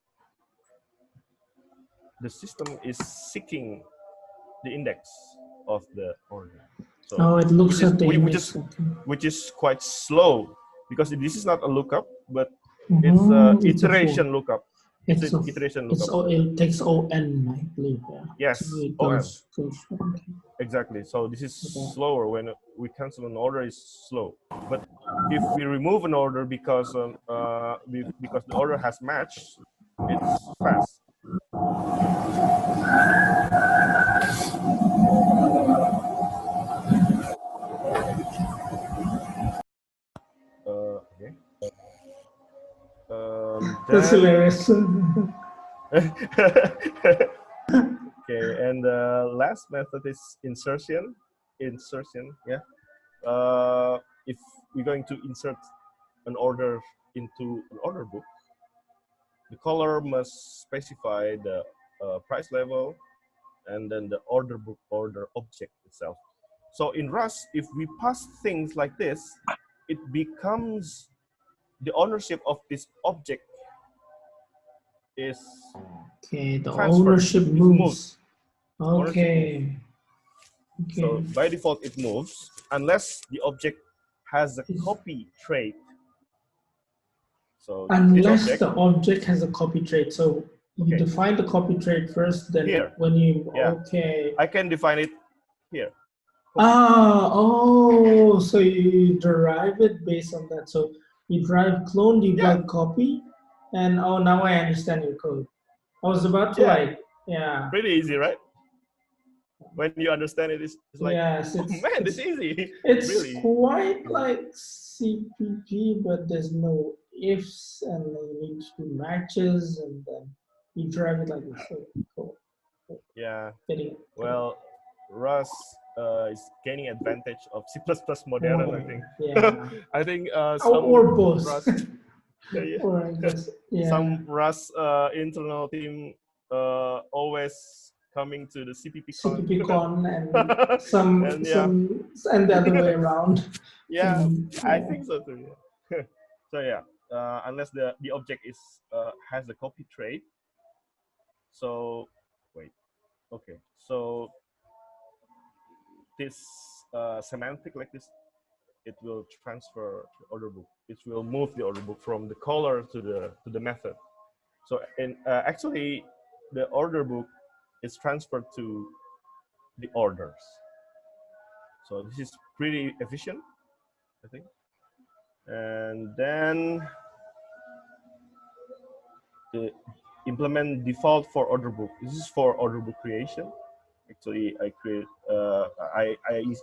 the system is seeking the index of the order. So it looks at the index. Which is quite slow, because this is not a lookup, but it's an iteration lookup. It's an iteration lookup. It takes ON, I believe. Yeah. Yes, so ON. Exactly. So this is slower. When we cancel an order, is slow. But if we remove an order because the order has matched, it's fast. Okay. That's hilarious. Okay, and the last method is insertion. Yeah. If we're going to insert an order into an order book, the caller must specify the price level and then the order book order object itself. So in Rust, if we pass things like this, it becomes the ownership of this object is the ownership moves. Okay. So by default it moves unless the object has a copy trait. So unless the object has a copy trait. So you define the copy trait first, then here. When you I can define it here. So you derive it based on that. So you derive clone, you derive copy, and now I understand your code. I was about to pretty easy, right? When you understand it, it's like, man, this is easy. It's really quite like CPP, but there's no ifs, and then you need to do matches, and then you drive it like this. So cool. Yeah. Well, Rust is gaining advantage of C++ modern, I think. Yeah. I think or both. Rust, some Rust internal team always coming to the CPPCon and some and the other way around. Yeah, I think so too. Yeah. So yeah, unless the object is has a copy trait. So wait, okay. So this semantic like this, it will transfer the order book. It will move the order book from the caller to the method. So actually, the order book is transferred to the orders. So this is pretty efficient, I think. And then implement default for order book. This is for order book creation. Actually, I create I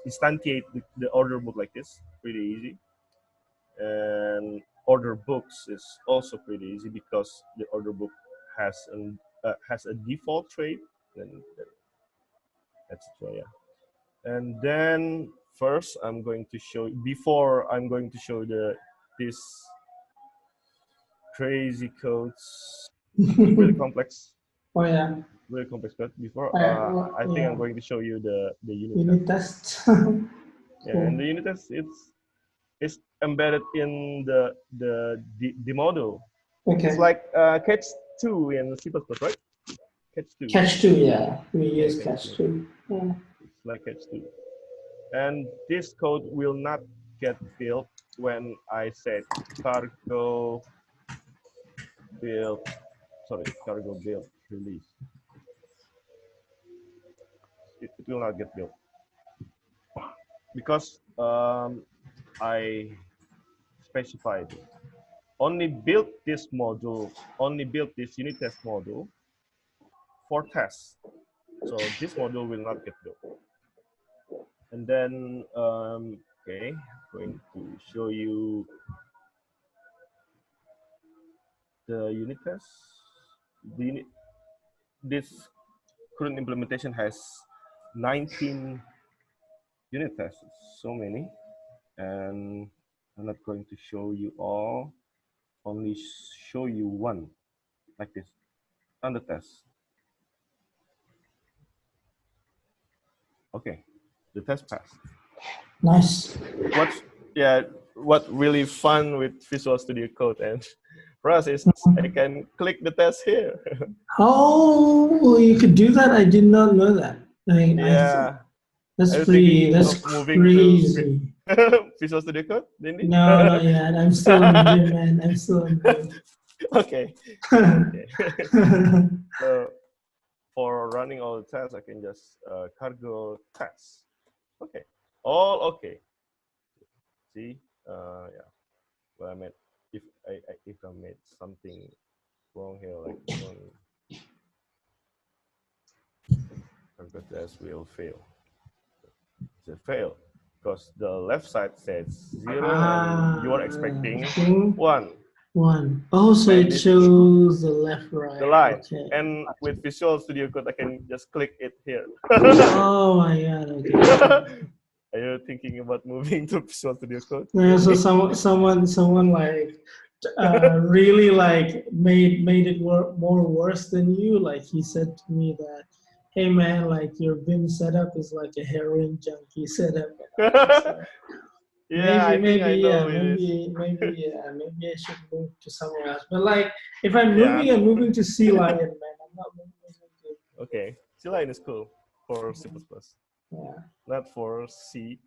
instantiate the order book like this, pretty easy. And order books is also pretty easy because the order book has a default trait. Then that's it. So yeah. And then first, I'm going to show this crazy codes, really complex. Oh yeah. Really complex code. Before, I think I'm going to show you the unit test. And the unit test it's embedded in the module. Okay. It's like catch 2 in C++, right? Catch 2. Catch 2, yeah. We use catch 2. Yeah. It's like catch 2. And this code will not get filled when I said cargo build, cargo build release. It will not get built because I specified only build this module, only build this unit test module for tests. So this module will not get built. And then, okay, I'm going to show you the unit test. This current implementation has 19 unit tests, so many. And I'm not going to show you all, only show you one, like this, under test. Okay, the test passed. Nice. What really fun with Visual Studio Code and for us is I can click the test here. Oh, you could do that? I did not know that. That's crazy. Visual Studio Code, didn't you? No, not yet. I'm still in Vim, man. I'm still in Vim. Okay. So for running all the tests, I can just cargo tests. Okay, all okay. See, yeah. Well, I meant if I made something wrong here, like cargo test will fail. It's a fail because the left side says 0 and you are expecting 1. Oh, so it shows the left, right. The line. Okay. And with Visual Studio Code, I can just click it here. Oh my God. Okay. Are you thinking about moving to Visual Studio Code? Yeah, so someone like really like made it more worse than you. Like he said to me that, hey man, like your Vim setup is like a heroin junkie setup. Yeah, maybe I should move to somewhere else. But like, if I'm moving, I'm moving to C Lion, man. I'm not moving to. Okay, C Lion is cool for C++. Yeah. Not for C.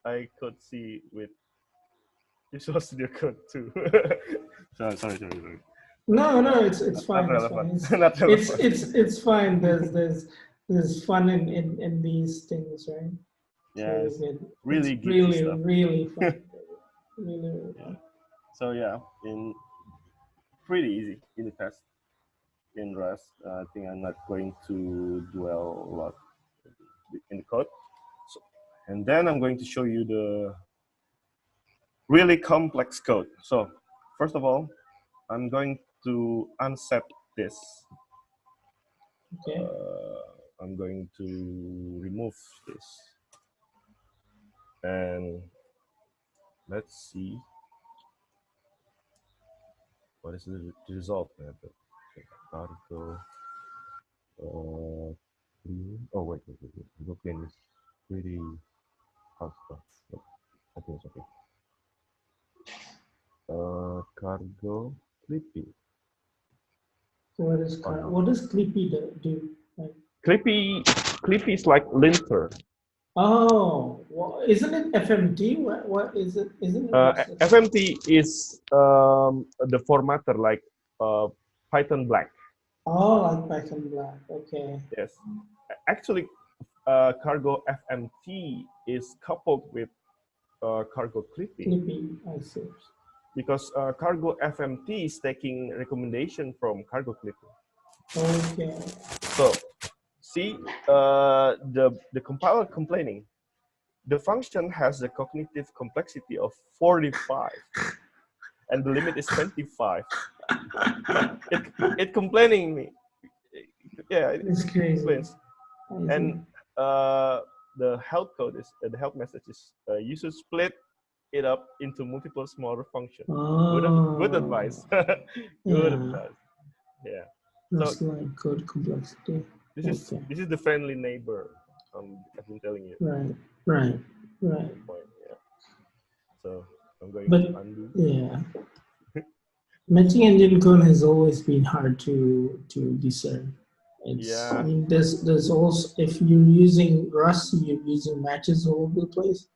I could C with Visual Studio Code too. sorry. No, it's fine. Not relevant. It's fine. There's fun in these things, right? Yeah, it's really fun. Really fun. Yeah. So yeah, pretty easy in the test in Rust. I think I'm not going to dwell a lot in the code. So, and then I'm going to show you the really complex code. So first of all, I'm going to unset this. Okay. I'm going to remove this. And let's see what is the result method. Article. Oh wait. Brooklyn is pretty hard stuff. I think it's okay. Cargo Clippy. So what does Clippy do? Like, Clippy is like linter. Oh, well, isn't it FMT? What is it? Isn't it? FMT is the formatter like Python Black. Oh, like Python Black. Okay. Yes, actually, Cargo FMT is coupled with Cargo Clippy. Clippy, I see. Because Cargo FMT is taking recommendation from Cargo Clippy. Okay. So, see the compiler complaining. The function has a cognitive complexity of 45, and the limit is 25. It complaining me. Yeah, it's crazy. Complains. And the help code is the help message is you should split it up into multiple smaller functions. Oh. Good advice. Good advice. Yeah. That's like code complexity. This is the friendly neighbor. I've been telling you. Right. Point, yeah. So I'm going to undo. Yeah. Matching engine code has always been hard to discern. I mean, there's also, if you're using Rust, you're using matches all over the place.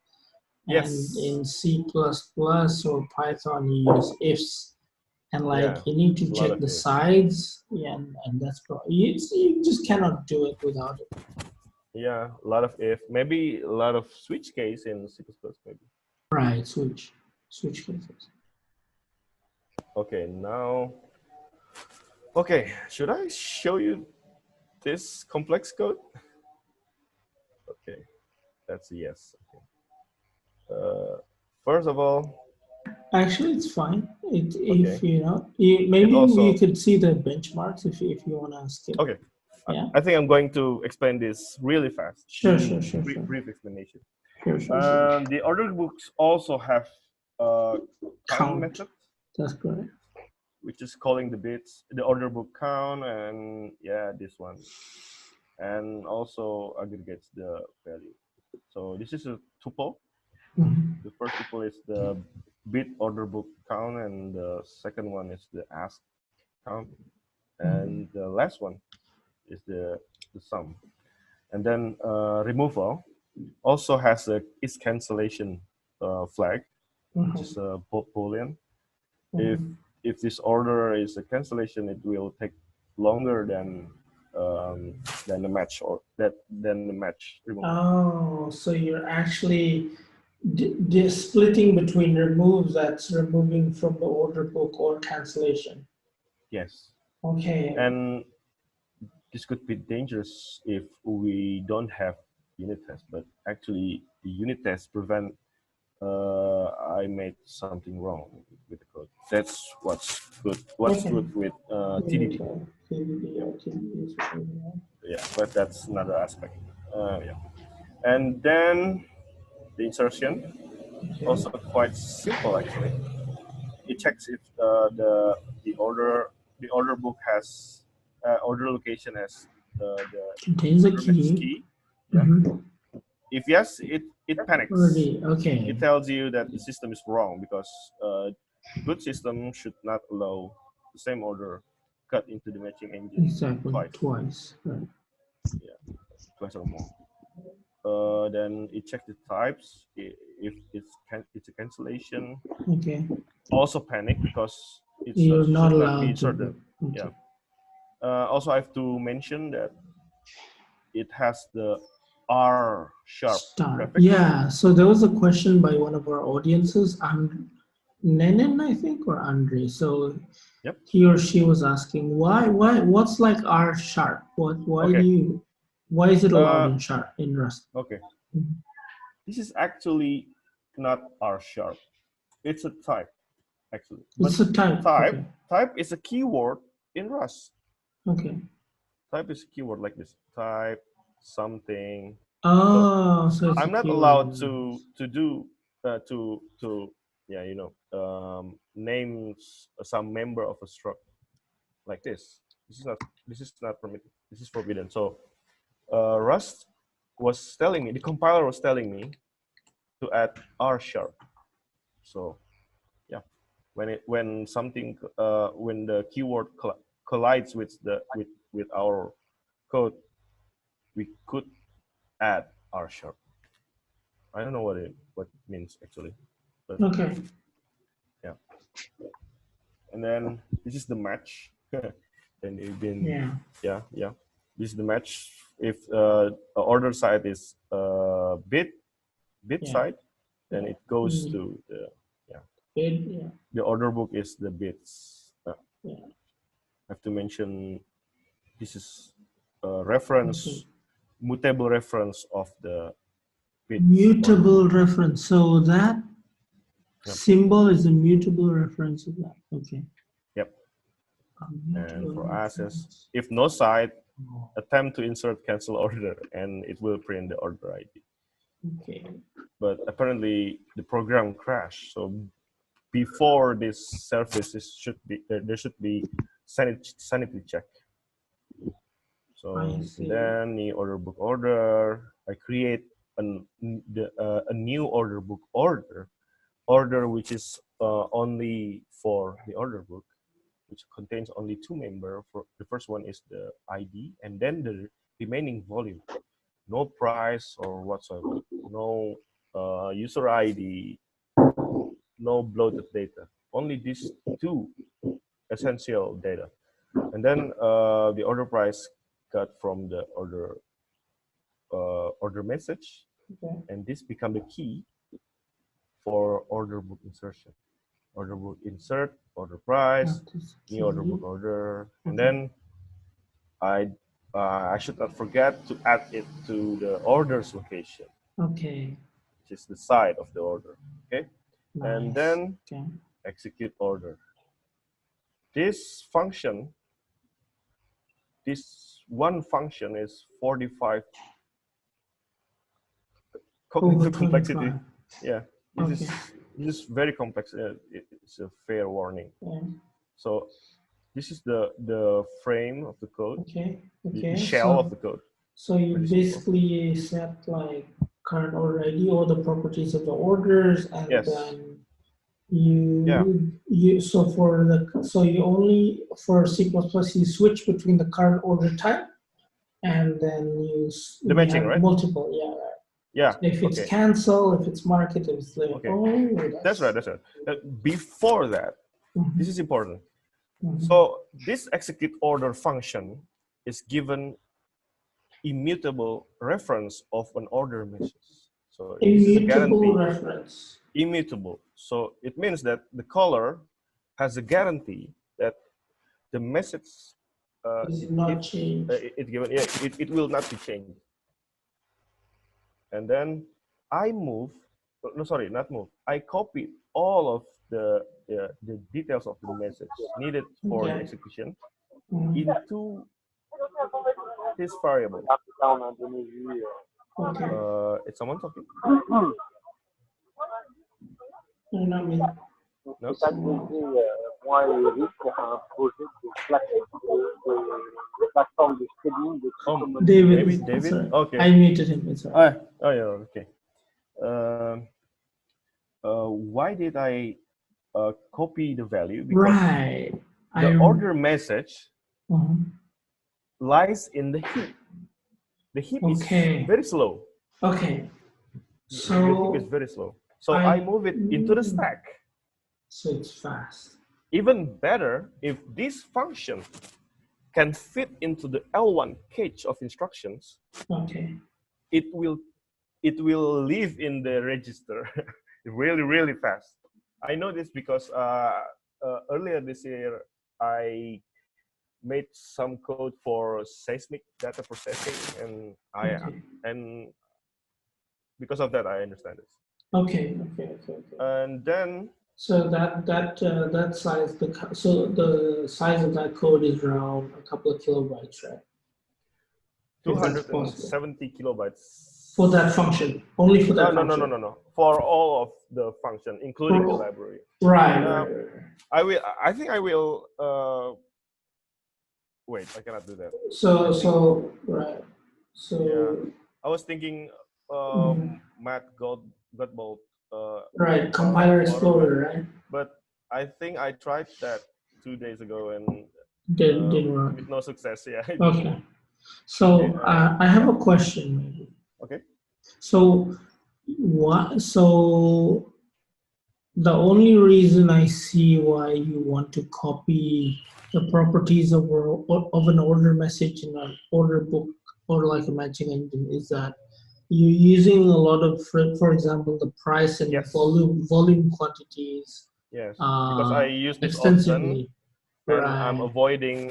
And in C++ or Python, you use ifs. And like you need to check the sides, and that's probably you just cannot do it without it. Yeah, a lot of if, maybe a lot of switch case in C++, maybe. Right, switch cases. Okay, now, okay, should I show you this complex code? Okay, that's a yes. Okay. First of all, actually, it's fine. If okay. you know, maybe we could see the benchmarks if you want to skip. Okay. Yeah. I think I'm going to explain this really fast. Sure. Brief explanation. Sure. The order books also have count method. That's correct. Which is calling the bits, the order book count, and yeah, this one, and also aggregates the value. So this is a tuple. The first tuple is the bit order book count, and the second one is the ask count, and the last one is the sum. And then removal also has a is cancellation flag, which is a boolean. If this order is a cancellation, it will take longer than the match than the match removal. Oh, so you're actually splitting between removes, that's removing from the order book, or cancellation. Yes. Okay. And this could be dangerous if we don't have unit tests, but actually the unit tests prevent I made something wrong with the code. That's what's good. What's good with TDD. Yeah, but that's another aspect. Yeah, and then the insertion also quite simple actually. It checks if the order book has order location has the contains a key. Yeah. If yes, it panics. Okay. It tells you that the system is wrong because good system should not allow the same order cut into the matching engine twice. Right. Yeah, twice or more. Then it checks the types. If it's a cancellation. Okay. Also panic because it's you're not allowed be to. Okay. Yeah. Also, I have to mention that it has the R sharp prefix. Yeah, so there was a question by one of our audiences, Nenin, I think, or Andre. So yep. He or she was asking what's like R sharp? Why is it allowed in Rust? Okay. This is actually not R sharp. It's a type, actually. It's a type. Type is a keyword in Rust. Okay. Type is a keyword like this. Type something. Oh, so I'm not allowed to do names some member of a struct like this. This is not permitted. This is forbidden. So Rust was telling me, the compiler was telling me to add R sharp. So yeah, when something when the keyword collides with our code, we could add R sharp. I don't know what it means actually. But, okay. Yeah. And then this is the match. And it's been yeah. This is the match. If the order side is bit side, then it goes to the the order book is the bits. I have to mention this is a reference, mutable reference of the bit. Mutable reference. So that symbol is a mutable reference of that. Okay. Yep. And for access, if no side, attempt to insert cancel order, and it will print the order ID. Okay. But apparently the program crashed. So before this service there should be sanity check. So then the order book order, I create a new order book order which is only for the order book, which contains only two members. For the first one is the ID, and then the remaining volume. No price or whatsoever. No user ID, no bloated data. Only these two essential data. And then the order price got from the order message, and this become the key for order book insertion. Order book insert, order price, new order book order, and then I should not forget to add it to the order's location. Okay. Which is the side of the order. Okay. Nice. And then execute order. This function, this one function is 45 cognitive complexity. Yeah. This is very complex. It's a fair warning. So this is the frame of the code, the shell of the code. So you basically set like current order ID or the properties of the orders, and then you so you only for C++ you switch between the current order type, and then you matching, right? Multiple, yeah. If it's cancel, if it's market, if it's like that's right. Before that, this is important. So this execute order function is given immutable reference of an order message. So immutable reference. Immutable. So it means that the caller has a guarantee that the message is not changed. It will not be changed. And then I copy all of the details of the message needed for the execution into this variable. It's someone talking? Not me. No? David. David? Okay. I muted him. It's all right. Oh, yeah, okay. Why did I copy the value? Because the order message lies in the heap. The heap is very slow. Okay. So the heap is very slow. So I move it into the stack. So it's fast. Even better, if this function can fit into the L1 cache of instructions, it will live in the register really fast. I know this because earlier this year I made some code for seismic data processing, and and because of that I understand this. Okay. And then so that size, so the size of that code is around a couple of kilobytes, right? 270 kilobytes for that function, only for that function. No. For all of the function, including the library. Right. I think I will. Wait, I cannot do that. So I was thinking Matt Godbolt. Right, compiler explorer, right? But I think I tried that 2 days ago and didn't work. With no success. Yeah. Okay. So I have a question, maybe. Okay. So So the only reason I see why you want to copy the properties of an order message in an order book or like a matching engine is that you're using a lot of, for example, the price and volume quantities. Yes, because I use this extensively. Often, and I'm avoiding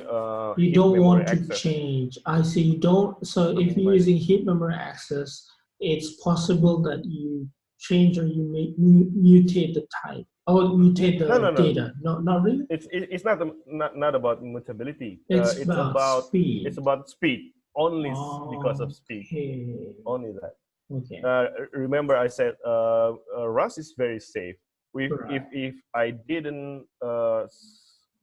you don't want to access. change. I see you don't. So if you're using heap memory access, it's possible that you change or you may mutate the type or mutate the data. No, not really. It's not about mutability. It's about speed. It's about speed. Only because of speed. Only that. Okay. Remember, I said Rust is very safe. If I didn't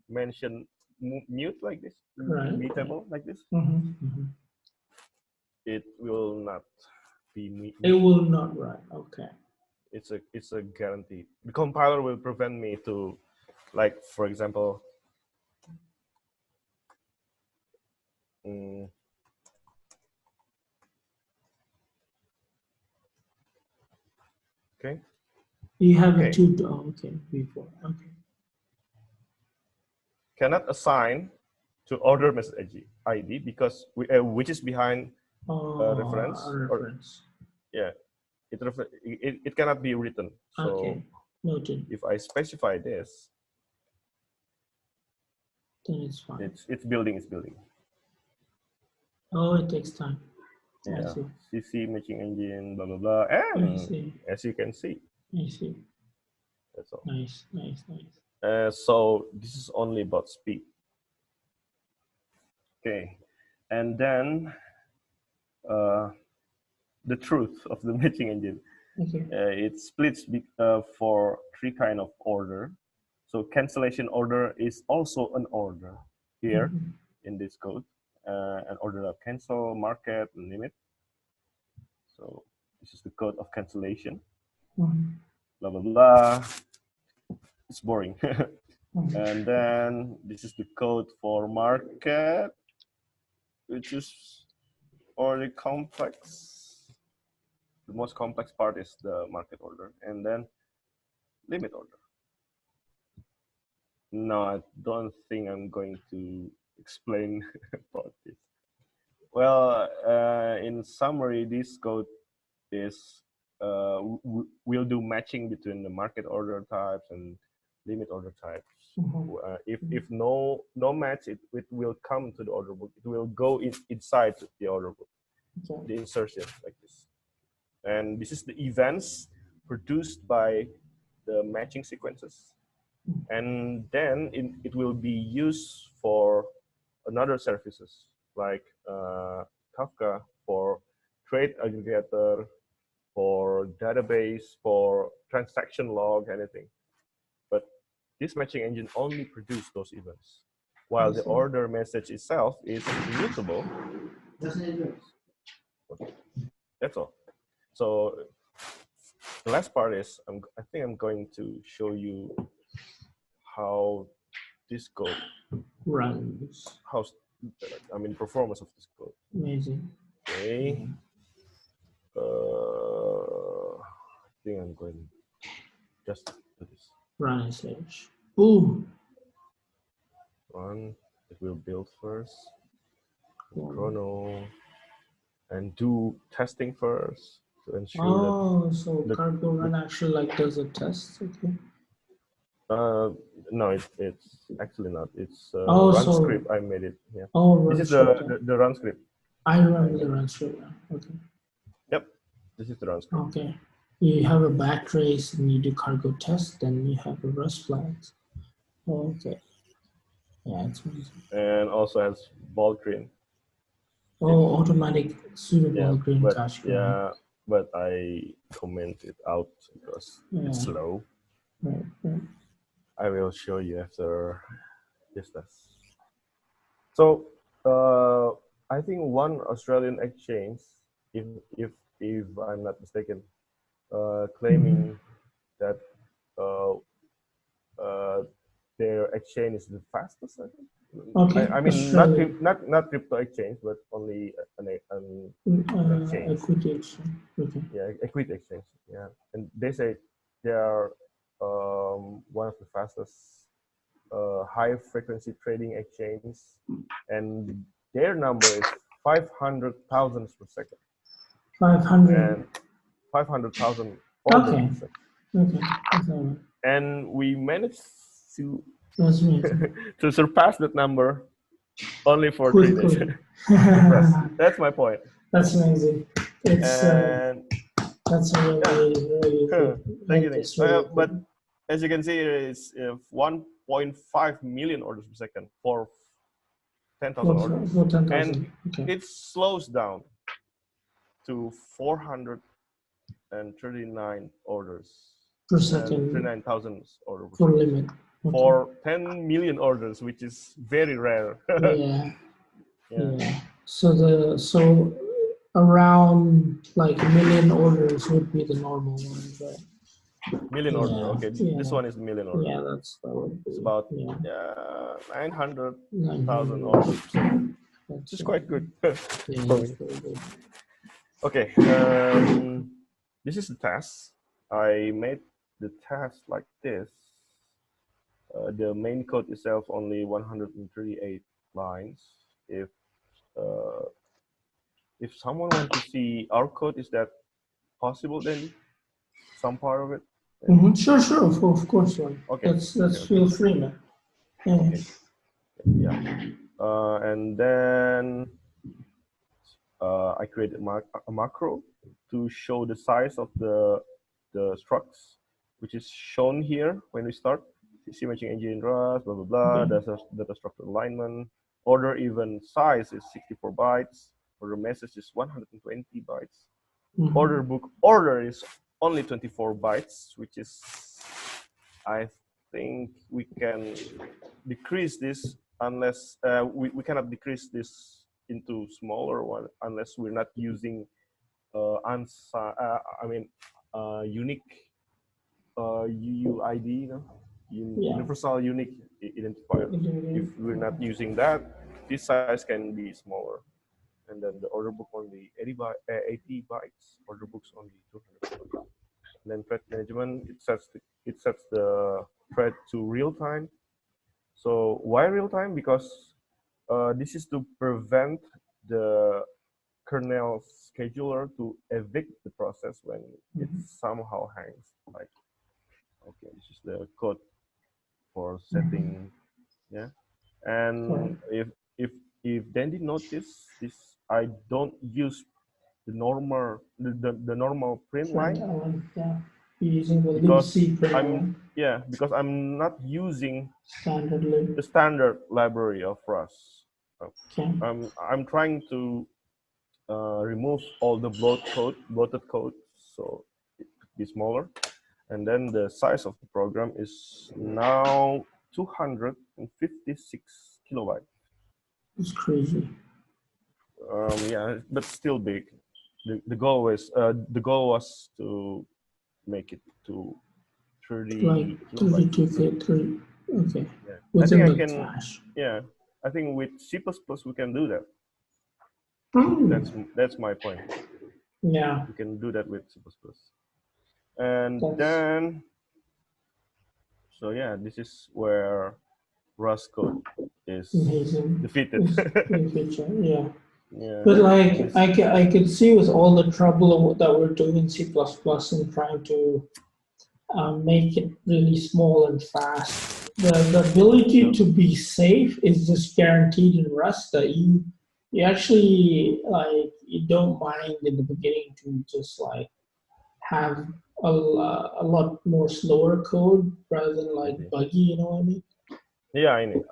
mention mute like this, mutable like this, it will not be mute. It will not run. Okay. It's a guarantee. The compiler will prevent me to, like, for example, Okay. You have a two. Oh, okay. Before. Okay. Cannot assign to order message ID because which is behind reference. Reference. Yeah, it cannot be written. So okay. Noted. If I specify this, then it's fine. It's building. It's building. Oh, it takes time. Yeah. CC matching engine, blah blah blah, and as you can see. I see. That's all. Nice. So this is only about speed. Okay, and then the truth of the matching engine. Okay. It splits for three kind of order. So cancellation order is also an order here in this code. An order of cancel, market, and limit. So this is the code of cancellation. Blah blah blah. It's boring. And then this is the code for market, which is already complex. The most complex part is the market order, and then limit order. No, I don't think I'm going to explain about this. Well, in summary, this code is we'll do matching between the market order types and limit order types. If no match, it will come to the order book. It will go inside the order book. The insertion like this. And this is the events produced by the matching sequences. And then it will be used for another services like Kafka, for trade aggregator, for database, for transaction log, anything. But this matching engine only produces those events, while the order message itself is immutable. That's all. So the last part is I think I'm going to show you how this code runs. Performance of this code. Amazing. Okay. I think I'm going to just do this. Run sh. Boom. Run. It will build first. Chrono. And do testing first to ensure so cargo run actually like does a test. Okay. No, it's actually not. It's run script. I made it. Yeah. This is the run script. I remember the run script now. Okay. Yep. This is the run script. Okay. You have a back trace and you do cargo test, then you have a Rust flags. Okay. Yeah, it's amazing. And also has ball green. Oh, automatic pseudo ball green cache. Yeah, but I comment it out because it's slow. Right. I will show you after this test. So I think one Australian exchange, if I'm not mistaken, claiming that their exchange is the fastest. I think. Okay. I mean, not crypto exchange, but only an exchange. Equity exchange. Okay. Yeah, equity exchange. Yeah, and they say they are one of the fastest high frequency trading exchanges, and their number is 500,000 per second. 500. And 500,000 orders per second. Okay. That's all right. And we managed to to surpass that number only for 3 days. That's my point. That's amazing. It's that's really good. Thank you. But as you can see, it's 1.5 million orders per second for 10,000 orders. For 10,000. And okay. It slows down to 439 orders per second. 39,000 orders for limit. Okay. For 10 million orders, which is very rare. Yeah. So around like a million orders would be the normal one, right? Million orders. Okay. This one is million orders. Yeah, that would be. It's about 900,000 orders. Which is quite good. Very good. Okay. This is the task. I made the test like this. The main code itself only 138 lines. If someone wants to see our code, is that possible, then some part of it? Sure, of course, man. Okay. Let's feel free, man. Yeah. Okay. Yeah. And then I created a macro to show the size of the structs, which is shown here when we start. CC matching engine Rust, blah blah blah. Data structure alignment. Order event size is 64 bytes. Order message is 120 bytes. Order book order is only 24 bytes, which is, I think we can decrease this unless we cannot decrease this into smaller one unless we're not using unique UUID, universal unique identifier. If we're not using that, this size can be smaller. And then the order book only 80 bytes. Order books only 200 bytes. And then thread management, it sets the thread to real time. So why real time? Because this is to prevent the kernel scheduler to evict the process when it somehow hangs. Like, okay, this is the code for setting, yeah. And if Dandy notice this, I don't use the normal print line. Yeah. Using the because print because I'm not using standard the standard library of Rust. Okay. I'm trying to remove all the bloated code, so it could be smaller. And then the size of the program is now 256 kilobytes. It's crazy. Yeah, but still big. The goal was to make it to 30 like 32 okay. Yeah. Within I the can, cache. yeah, I think with C++ we can do that. That's my point. Yeah. We can do that with C++. And then, so yeah, this is where Rust code is defeated. Yeah. But like I could see with all the trouble that we're doing in C++ and trying to make it really small and fast, the ability to be safe is just guaranteed in Rust, that you actually, like, you don't mind in the beginning to just like have a lot more slower code rather than like buggy, you know what I mean? Yeah, I know.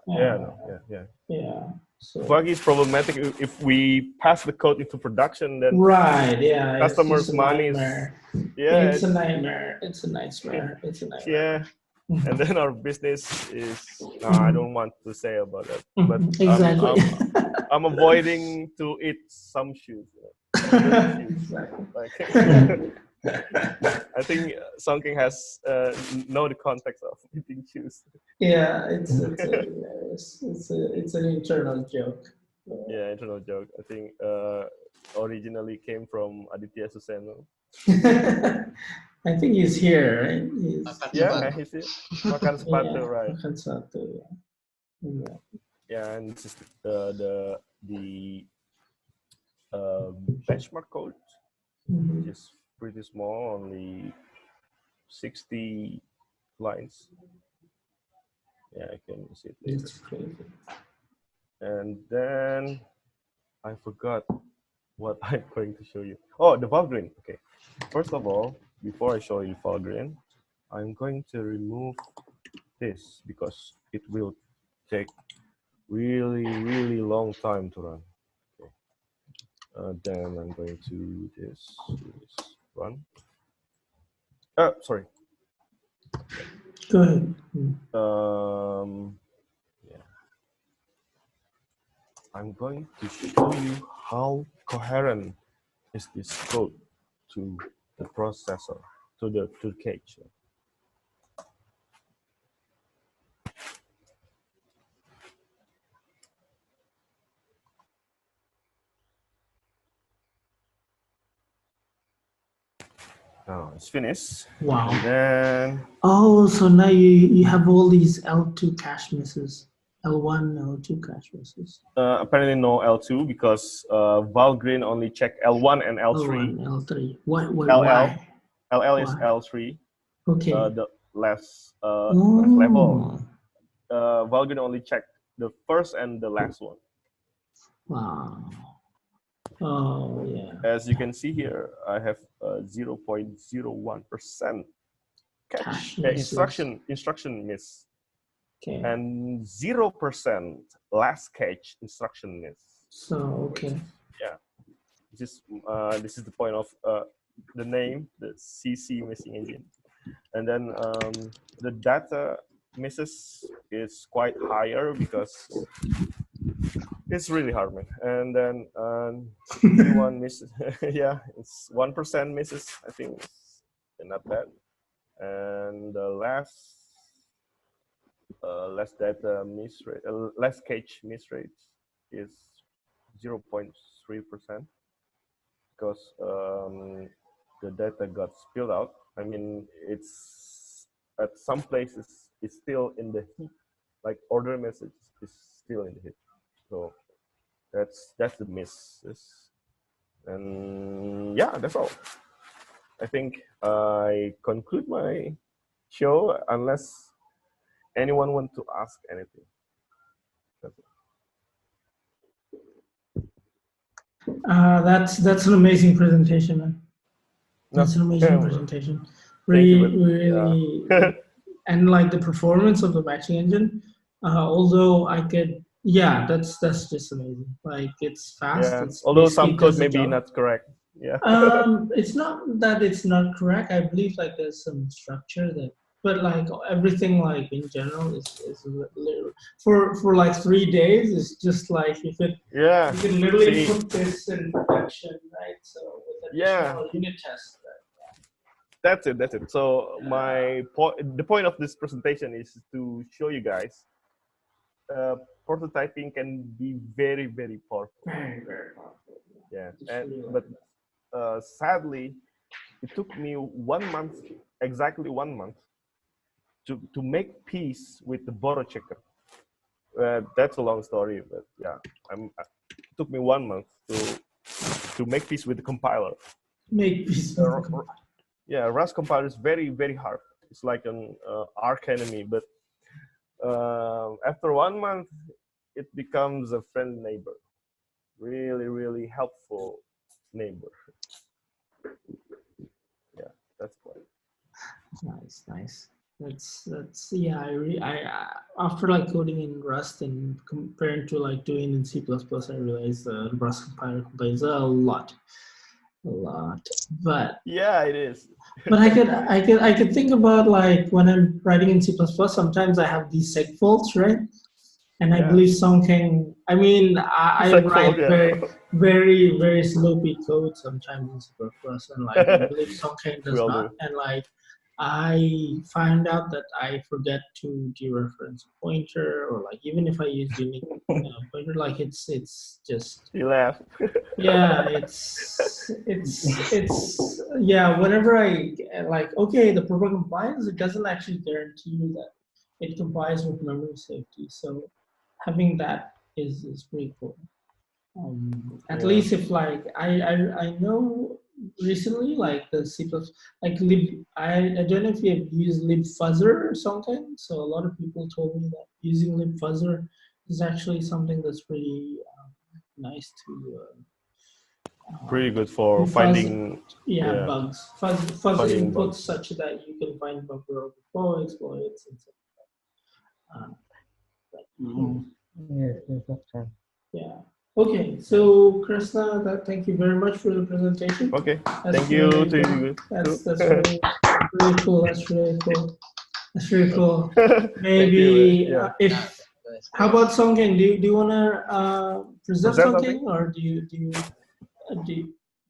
Yeah. So buggy is problematic if we pass the code into production, then customers' money is, it's a nightmare. It's a nightmare. Yeah. And then our business is, I don't want to say about that, but exactly. I'm avoiding to eat some shoes. Exactly. Like, I think Songking has know the context of eating shoes. Yeah, it's an internal joke. Yeah, internal joke. I think originally came from Aditya Suseno. I think he's here, right? He's here. Makan sepatu, right? Makan sepatu, yeah. Yeah, and this is the benchmark code, which is pretty small, only 60 lines. Yeah, I can see it later. That's crazy. And then I forgot what I'm going to show you. Oh, the Valgrind. Okay. First of all, before I show you Valgrind, I'm going to remove this because it will take really long time to run. Okay. Then I'm going to do this run. Sorry. Go ahead. Yeah. I'm going to show you how coherent is this code to the processor, to the cache. Now it's finished. Wow. And then oh, so now you have all these L2 cache misses, L1, L2 cache misses. Apparently no L2 because Valgrind only check L1 and L3. L1, L3. What? LL, Why? LL is Why? L3. Okay. The last level. Valgrind only check the first and the last one. Wow. Oh yeah. As you can see here, I have 0.01% cache instruction miss. Okay. And 0% last cache instruction miss. So okay. Yeah, this is the point of the name, the CC missing engine, and then the data misses is quite higher because it's really hard, man. And then one misses, yeah, it's 1% misses. I think it's not bad. And the last data miss rate, last cache miss rate is 0.3% because the data got spilled out. I mean, it's at some places it's still in the heap, like order message is still in the heap. So that's the miss. And yeah, that's all. I think I conclude my show unless anyone want to ask anything. That's an amazing presentation, man. That's an amazing presentation. Really, and like the performance of the matching engine. Although I could, yeah, that's just amazing. Like it's fast. Yeah. It's although some code may be not correct. Yeah. It's not that it's not correct. I believe like there's some structure that, but like everything like in general is for like 3 days. It's just like you could literally put this in production, right? So with additional unit tests. That's it. So the point of this presentation is to show you guys prototyping can be very, very powerful. Very, very powerful. Yeah, but sadly, it took me 1 month, exactly 1 month, to make peace with the borrow checker. That's a long story, but yeah, it took me 1 month to make peace with the compiler. Make peace with the compiler. Yeah, Rust compiler is very, very hard. It's like an arch enemy, but after 1 month, it becomes a friendly neighbor. Really, really helpful neighbor. Yeah, that's point. Nice. That's yeah. I after like coding in Rust and comparing to like doing in C++, I realized the Rust compiler complains a lot. But yeah, it is. But I could think about like when I'm writing in C++, sometimes I have these seg faults, right? And I believe some can. I mean, I write very, very sloppy code sometimes in C++, and like I believe some can does not. And like I find out that I forget to dereference a pointer, or like even if I use unique pointer, like it's just. You laugh. Yeah, it's yeah. Whenever I like, okay, the program complies, it doesn't actually guarantee you that it complies with memory safety. So having that is pretty cool. At least if like I know recently like the C++ like lib I don't know if you have used libfuzzer or something. So a lot of people told me that using libfuzzer is actually something that's pretty nice to. Pretty good for finding bugs. Fuzz inputs such that you can find bug before exploits and stuff. Yes, okay. Yeah. Okay, so Krishna, thank you very much for the presentation. Okay, thank you to you. That's really cool. That's really cool. Maybe if how about Songking? Do you want to present something, or do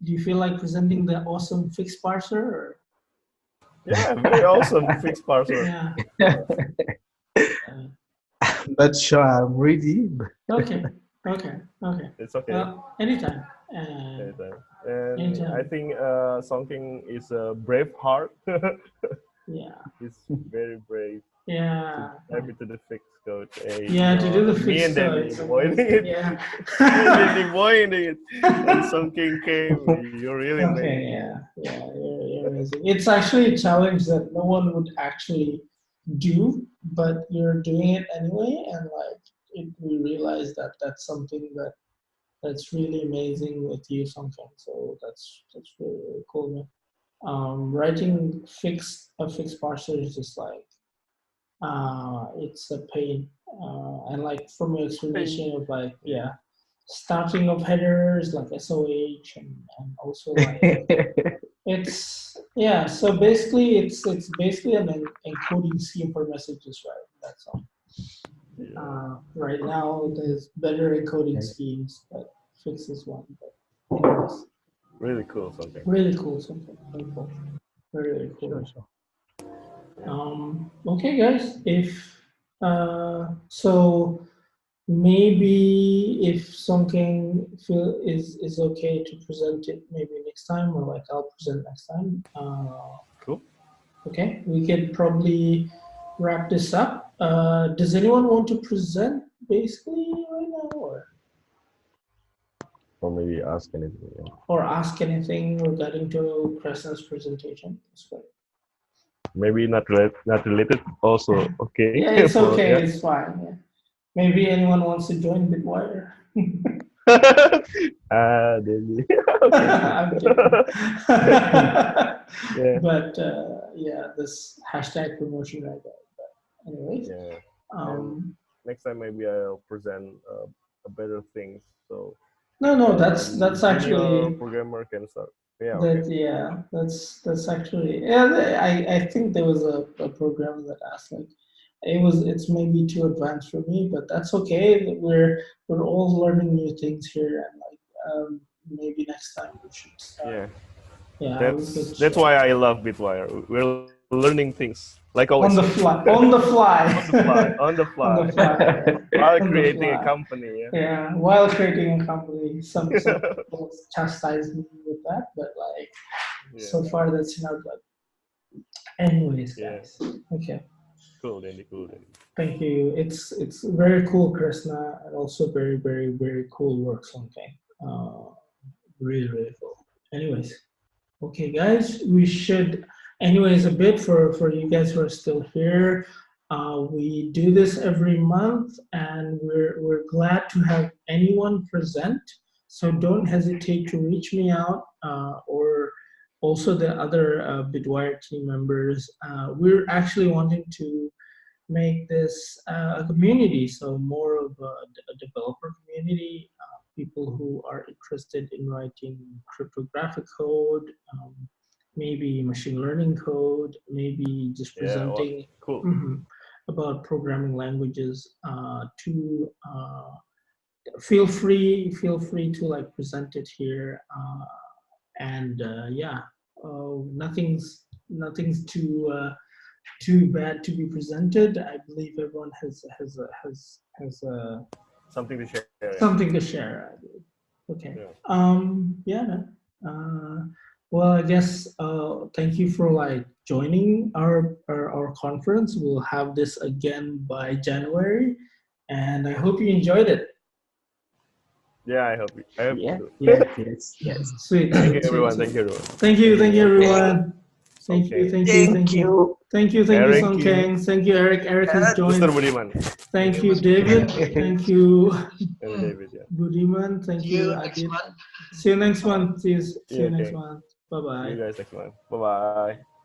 you feel like presenting the awesome fixed parser? Or? Yeah, very awesome fixed parser. I'm not sure I'm ready. Okay. It's okay. Anytime. Anytime. And I think Songking is a brave heart. Yeah. He's very brave. Yeah. Happy to the fix code. Yeah, to do the fix me and Danny code. avoiding it. Yeah. Me and Danny avoiding it. And Songking came. You're really okay. amazing. Yeah. You're amazing. It's actually a challenge that no one would actually do, but you're doing it anyway, and like we realize that that's something that's really amazing with you, Songking. So that's really, really cool, man. Writing a fixed parser is just like it's a pain, and like from your explanation of like starting of headers like SOH and also like it's so basically it's basically an encoding scheme for messages, right? That's all. Right now there's better encoding schemes, but Fix is one. But anyways, really cool Songking. Really cool Songking. Very cool. Very cool. Okay, guys. If so, maybe if Songking is okay to present it maybe next time, or like I'll present next time. Cool. Okay, we could probably wrap this up. Does anyone want to present basically right now, or maybe ask anything? Yeah. Or ask anything regarding to Kresna's presentation? That's great. Maybe not related. Also okay. Yeah, it's okay. It's fine. Yeah. Maybe anyone wants to join Bitwire. Danny. I'm kidding. Yeah. But this hashtag promotion right there. But anyways. Yeah. Next time maybe I'll present a better things. So. No, that's actually programmer can start. Yeah. That's actually I think there was a programmer that asked like it's maybe too advanced for me, but that's okay. We're all learning new things here, and like maybe next time we should start. Yeah. That's why I love Bitwire. We're learning things like always. On the fly. On the fly. While creating a company. Yeah. While creating a company, some people chastise me with that, but like so far that's not good. Anyways, guys. Okay. Cool, Danny. Thank you. It's very cool, Kresna, and also very, very, very cool work, Songking. Really, really cool. Anyways, okay, guys, we should. Anyways, a bit for you guys who are still here. We do this every month, and we're glad to have anyone present. So don't hesitate to reach me out, or also the other Bitwire team members. We're actually wanting to make this a community, so more of a developer community, people who are interested in writing cryptographic code, maybe machine learning code, maybe just presenting about programming languages. To feel free to like present it here, and nothing's too bad to be presented. I believe everyone has something to share. Something to share, I believe. Okay. Well, I guess thank you for like joining our conference. We'll have this again by January, and I hope you enjoyed it. Yeah, I hope you. Yes. Sweet. Thank you, everyone. Thank you, everyone. Thank you, Songking. Thank you, Eric. Eric has joined. Mr. Budiman. Thank you, David. Thank you, David. Budiman. Thank you, Adit. See you next month. See you next month. Bye bye. See you guys next month. Bye bye.